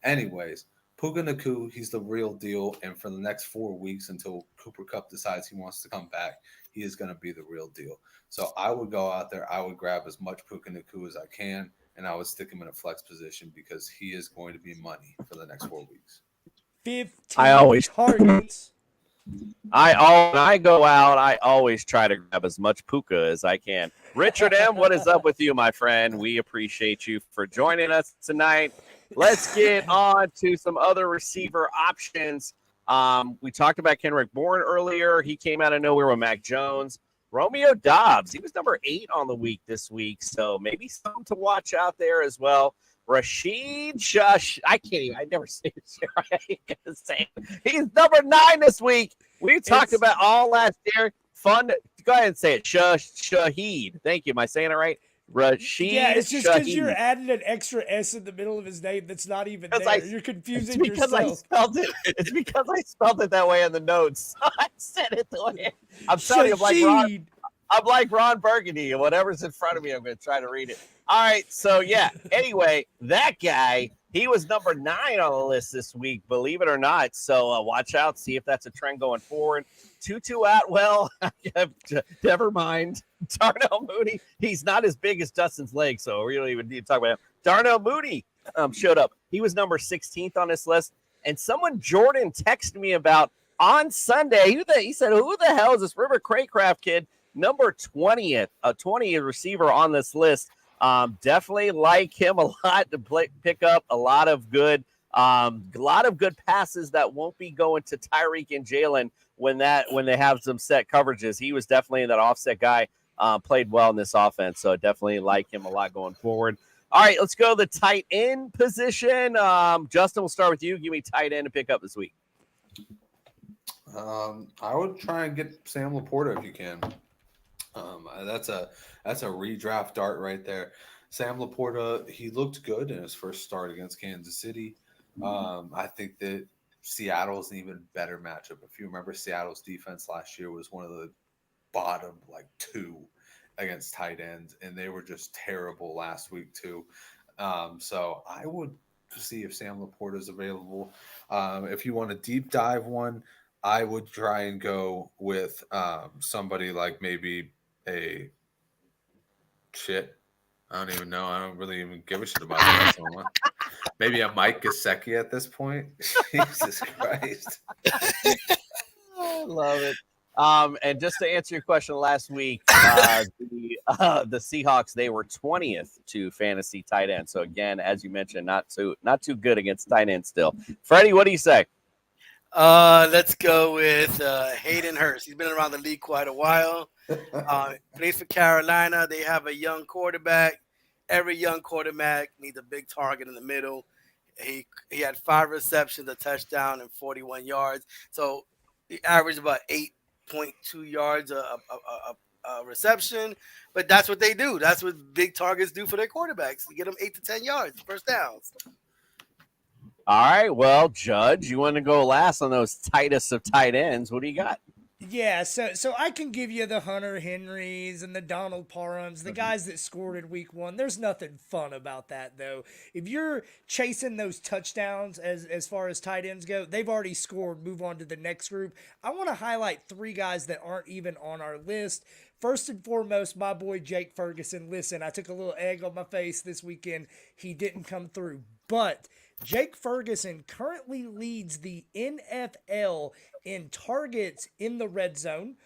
Anyways, Puka Nacua, he's the real deal. And for the next 4 weeks until Cooper Kupp decides he wants to come back, he is going to be the real deal. So I would go out there. I would grab as much Puka Nacua as I can, and I would stick him in a flex position because he is going to be money for the next 4 weeks. 15 targets. When I go out, I always try to grab as much Puka as I can. Richard M., what is up with you, my friend? We appreciate you for joining us tonight. Let's get on to some other receiver options. We talked about Kendrick Bourne earlier. He came out of nowhere with Mac Jones. Romeo Doubs, he was number 8 on the week this week, so maybe something to watch out there as well. Rashid Shush. I never say it right. He's number 9 this week. We talked about all last year. Fun. Go ahead and say it. Shaheed. Thank you. Am I saying it right? Rashid. Yeah, it's just because Shaheed. you're adding an extra S in the middle of his name that's not even there. You're confusing yourself. It's because I spelled it that way in the notes. I said it the way. I'm telling you, I'm like Ron Burgundy, and whatever's in front of me, I'm going to try to read it. All right, so yeah. Anyway, that guy, he was number 9 on the list this week, believe it or not. So watch out, see if that's a trend going forward. Tutu Atwell, never mind. Darnell Mooney, he's not as big as Dustin's leg, so we don't even need to talk about him. Darnell Mooney showed up. He was number 16th on this list. And someone, Jordan, texted me about on Sunday. He said, who the hell is this River Craycraft kid? Number 20th, a 20th receiver on this list. Definitely like him a lot to pick up a lot of good passes that won't be going to Tyreek and Jalen when they have some set coverages. He was definitely that offset guy. Played well in this offense, so definitely like him a lot going forward. All right, let's go to the tight end position. Justin, we'll start with you. Give me tight end to pick up this week. I would try and get Sam Laporta if you can. That's a redraft dart right there. Sam Laporta, he looked good in his first start against Kansas City. I think that Seattle's an even better matchup. If you remember, Seattle's defense last year was one of the bottom 2 against tight ends, and they were just terrible last week too. So I would see if Sam Laporta is available. If you want a deep dive one, I would try and go with somebody like maybe a shit. I don't even know. I don't really even give a shit about that someone. Maybe a Mike Gesicki at this point. Jesus Christ. I love it. And just to answer your question last week, the Seahawks, they were 20th to fantasy tight end. So again, as you mentioned, not too good against tight end still. Freddie, what do you say? Let's go with Hayden Hurst. He's been around the league quite a while. Plays for Carolina. They have a young quarterback. Every young quarterback needs a big target in the middle. He had 5 receptions, a touchdown, and 41 yards. So he averaged about 8.2 yards a reception, but that's what they do. That's what big targets do for their quarterbacks. You get them 8 to 10 yards, first downs. All right, well, Judge, you want to go last on those tightest of tight ends? What do you got? Yeah, so I can give you the Hunter Henrys and the Donald Parhams, the guys that scored in week 1. There's nothing fun about that, though. If you're chasing those touchdowns as far as tight ends go, they've already scored. Move on to the next group. I want to highlight 3 guys that aren't even on our list. First and foremost, my boy Jake Ferguson. Listen, I took a little egg on my face this weekend. He didn't come through, but Jake Ferguson currently leads the NFL in targets in the red zone.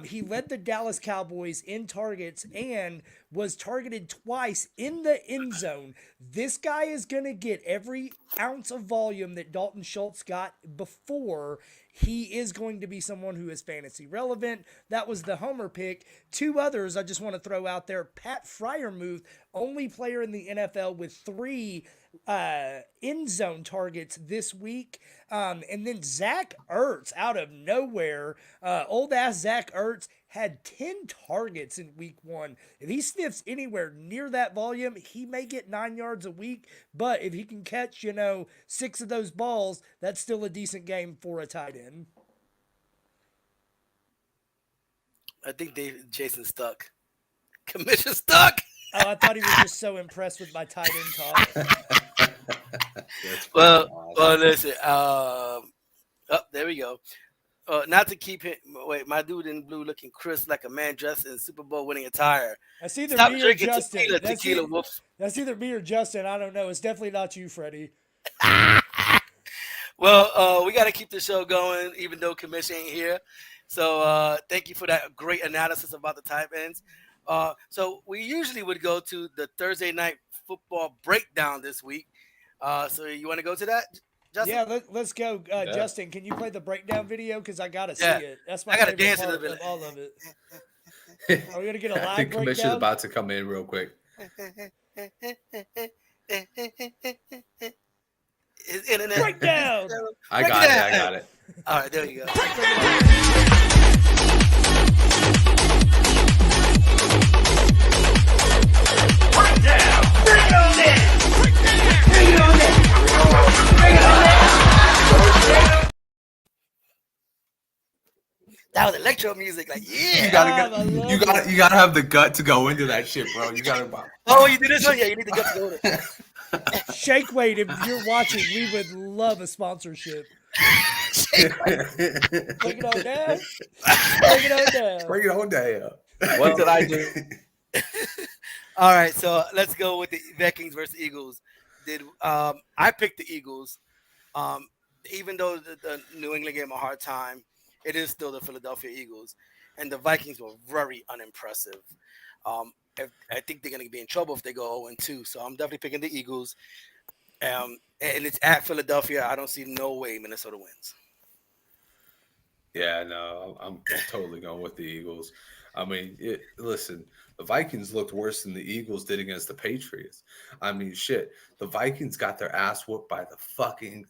He led the Dallas Cowboys in targets and was targeted twice in the end zone. This guy is going to get every ounce of volume that Dalton Schultz got before. He is going to be someone who is fantasy relevant. That was the homer pick. 2 others I just want to throw out there. Pat Freiermuth, only player in the NFL with 3 end zone targets this week. And then Zach Ertz out of nowhere. Old ass Zach Ertz had 10 targets in week 1. If he sniffs anywhere near that volume, he may get 9 yards a week. But if he can catch, 6 of those balls, that's still a decent game for a tight end. I think Jason stuck. Commission stuck. Oh, I thought he was just so impressed with my tight end talk. Well, listen. There we go. Not to keep him. Wait, my dude in blue looking crisp like a man dressed in Super Bowl winning attire. That's either Stop me or drinking Justin. tequila, wolf. That's either me or Justin. I don't know. It's definitely not you, Freddie. Well, we got to keep the show going, even though Commission ain't here. So thank you for that great analysis about the tight ends. So we usually would go to the Thursday night football breakdown this week. So you want to go to that, Justin? Yeah, let's go. Justin, can you play the breakdown video? Because I got to see it. That's my I gotta favorite dance part a little bit. of all of it. Are we going to get a I live think Commission's breakdown? about to come in real quick. His internet. Breakdown! I got it. All right, there you go. That was electro music, like You gotta have the gut to go into that shit, bro. You gotta. Oh, you did this one? Yeah, you need to get to go there. Shake Weight, if you're watching, we would love a sponsorship. Bring it on down. Bring it on down. Bring it on down. What did I do? All right, so let's go with the Vikings versus Eagles. I picked the Eagles, even though the New England gave them a hard time. It is still the Philadelphia Eagles, and the Vikings were very unimpressive. I think they're going to be in trouble if they go 0-2. So I'm definitely picking the Eagles. And it's at Philadelphia. I don't see no way Minnesota wins. Yeah, no, I'm totally going with the Eagles. I mean, listen, the Vikings looked worse than the Eagles did against the Patriots. I mean, shit, the Vikings got their ass whooped by the fucking,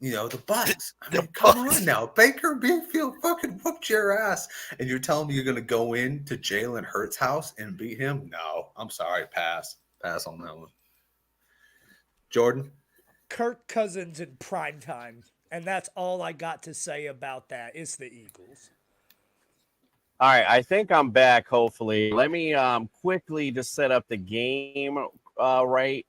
the Bucks. I mean, come on now. Baker Mayfield fucking whooped your ass. And you're telling me you're going to go in to Jalen Hurts' house and beat him? No, I'm sorry. Pass on that one. Jordan? Kirk Cousins in prime time. And that's all I got to say about that. It's the Eagles. All right, I think I'm back, hopefully. Let me quickly just set up the game right.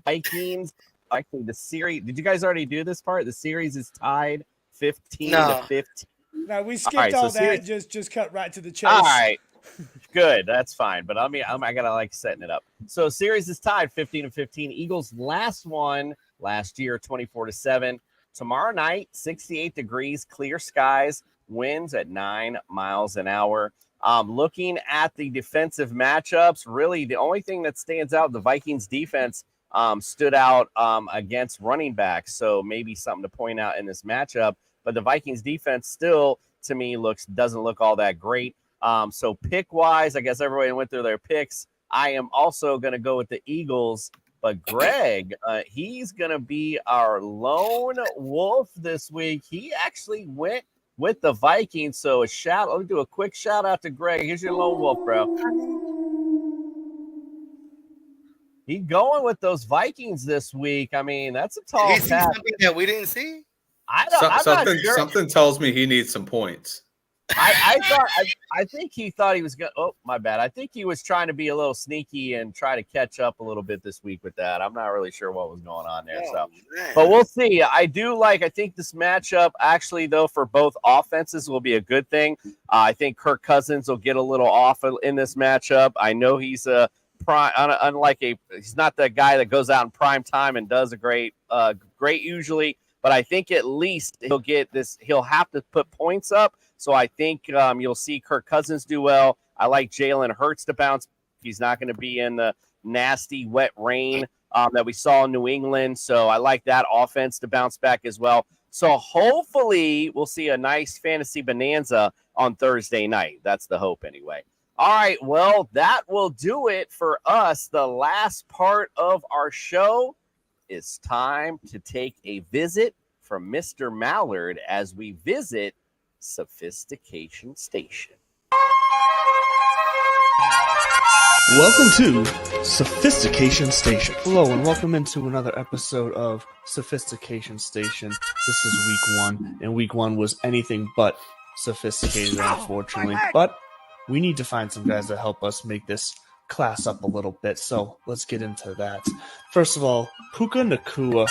Vikings. Actually, the series. Did you guys already do this part? The series is tied 15-15. No, we skipped all that. Just cut right to the chase. All right, good. That's fine. But I gotta like setting it up. So series is tied 15-15. Eagles last one last year, 24-7. Tomorrow night, 68 degrees, clear skies, winds at 9 miles an hour. Looking at the defensive matchups, really the only thing that stands out, the Vikings defense stood out against running backs. So maybe something to point out in this matchup. But the Vikings defense still, to me, doesn't look all that great. So pick-wise, I guess everybody went through their picks. I am also going to go with the Eagles. But Greg, he's going to be our lone wolf this week. He actually went with the Vikings. So let me do a quick shout out to Greg. Here's your lone wolf, bro. He's going with those Vikings this week. I mean, that's a tall Did he see task. something that we didn't see? I'm not sure. Something tells me he needs some points. I think he thought he was going to. Oh, my bad. I think he was trying to be a little sneaky and try to catch up a little bit this week with that. I'm not really sure what was going on there. But we'll see. I think this matchup, actually, though, for both offenses will be a good thing. I think Kirk Cousins will get a little off in this matchup. I know he's a he's not the guy that goes out in prime time and does a great usually. But I think at least he'll have to put points up. So I think you'll see Kirk Cousins do well. I like Jalen Hurts to bounce. He's not going to be in the nasty wet rain that we saw in New England. So I like that offense to bounce back as well. So hopefully we'll see a nice fantasy bonanza on Thursday night. That's the hope anyway. All right, well, that will do it for us. The last part of our show is time to take a visit from Mr. Mallard as we visit Sophistication Station. Welcome to Sophistication Station. Hello, and welcome into another episode of Sophistication Station. This is week 1, and week 1 was anything but sophisticated, unfortunately. But we need to find some guys to help us make this class up a little bit, so let's get into that. First of all, Puka Nacua,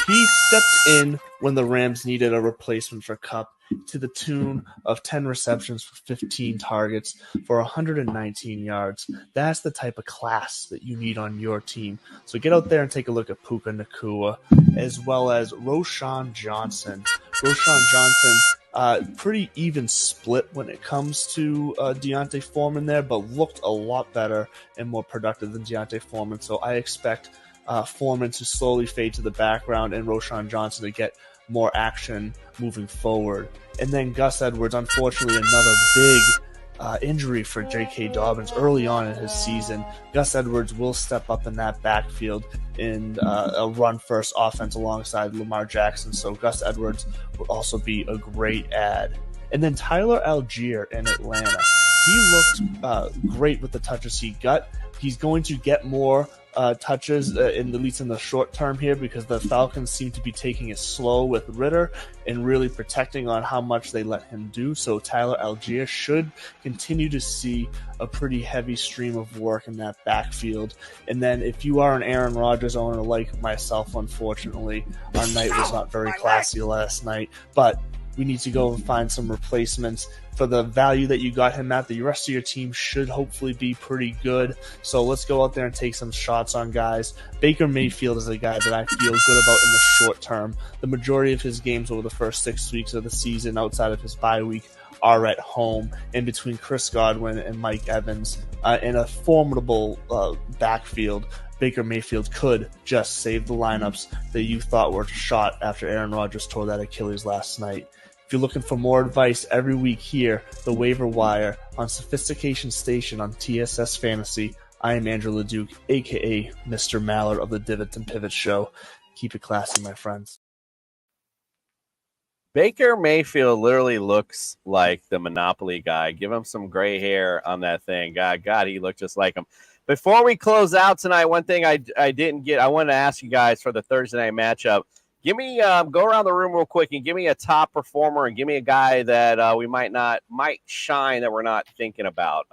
he stepped in when the Rams needed a replacement for Kupp to the tune of 10 receptions for 15 targets for 119 yards. That's the type of class that you need on your team. So get out there and take a look at Puka Nacua, as well as Roschon Johnson. Roschon Johnson, pretty even split when it comes to Deontay Foreman there, but looked a lot better and more productive than Deontay Foreman. So I expect Foreman to slowly fade to the background and Roschon Johnson to get more action moving forward. And then Gus Edwards, unfortunately, another big injury for J.K. Dobbins early on in his season. Gus Edwards will step up in that backfield in a run-first offense alongside Lamar Jackson, so Gus Edwards would also be a great add. And then Tyler Algier in Atlanta. He looked great with the touches he got. He's going to get more touches, at least in the short term here, because the Falcons seem to be taking it slow with Ritter and really protecting on how much they let him do. So Tyler Algier should continue to see a pretty heavy stream of work in that backfield. And then if you are an Aaron Rodgers owner like myself, unfortunately, our night was not very classy last night, but we need to go and find some replacements for the value that you got him at. The rest of your team should hopefully be pretty good. So let's go out there and take some shots on guys. Baker Mayfield is a guy that I feel good about in the short term. The majority of his games over the first 6 weeks of the season outside of his bye week are at home, in between Chris Godwin and Mike Evans in a formidable backfield. Baker Mayfield could just save the lineups that you thought were shot after Aaron Rodgers tore that Achilles last night. If you're looking for more advice every week here, the Waiver Wire on Sophistication Station on TSS Fantasy, I am Andrew LeDuc, a.k.a. Mr. Mallard of the Divot and Pivot Show. Keep it classy, my friends. Baker Mayfield literally looks like the Monopoly guy. Give him some gray hair on that thing. God, he looked just like him. Before we close out tonight, one thing I didn't get, I wanted to ask you guys for the Thursday night matchup. Give me go around the room real quick and give me a top performer and give me a guy that we might shine that we're not thinking about.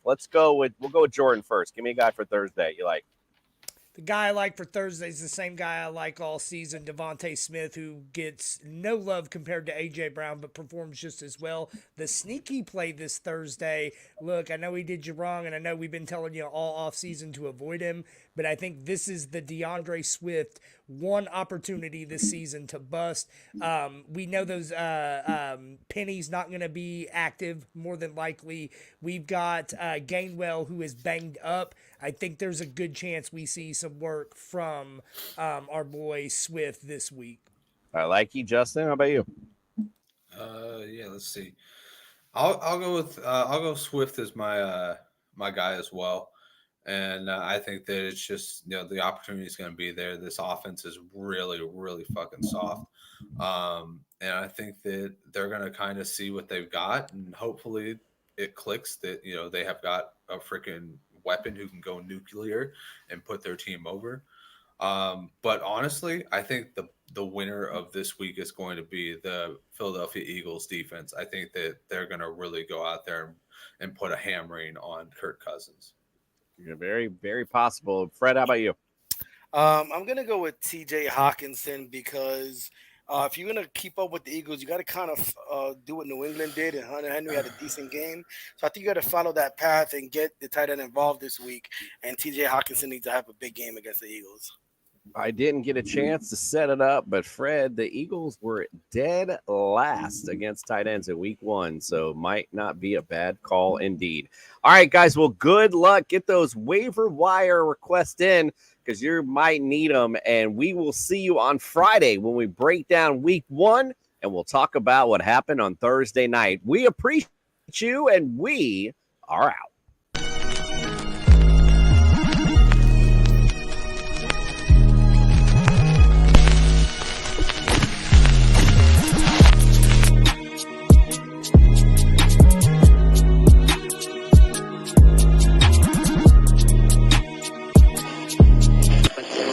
We'll go with Jordan first. Give me a guy for Thursday you like. The guy I like for Thursday is the same guy I like all season, Devontae Smith, who gets no love compared to A.J. Brown, but performs just as well. The sneaky play this Thursday, look, I know he did you wrong, and I know we've been telling you all offseason to avoid him, but I think this is the DeAndre Swift one opportunity this season to bust. We know those Penny's not going to be active, more than likely. We've got Gainwell, who is banged up. I think there's a good chance we see some work from our boy Swift this week. I like you, Justin. How about you? Yeah, let's see. I'll go Swift as my my guy as well. And I think that it's just, the opportunity is going to be there. This offense is really, really fucking soft. And I think that they're going to kind of see what they've got, and hopefully it clicks that, they have got a freaking weapon who can go nuclear and put their team over. But honestly, I think the winner of this week is going to be the Philadelphia Eagles defense. I think that they're going to really go out there and put a hammering on Kirk Cousins. You're very, very possible. Fred, how about you? I'm going to go with TJ Hawkinson because if you're going to keep up with the Eagles, you got to kind of do what New England did, and Hunter Henry had a decent game. So I think you got to follow that path and get the tight end involved this week, and TJ Hawkinson needs to have a big game against the Eagles. I didn't get a chance to set it up, but Fred, the Eagles were dead last against tight ends in week 1, so might not be a bad call indeed. All right, guys, well, good luck. Get those waiver wire requests in because you might need them, and we will see you on Friday when we break down week 1, and we'll talk about what happened on Thursday night. We appreciate you, and we are out.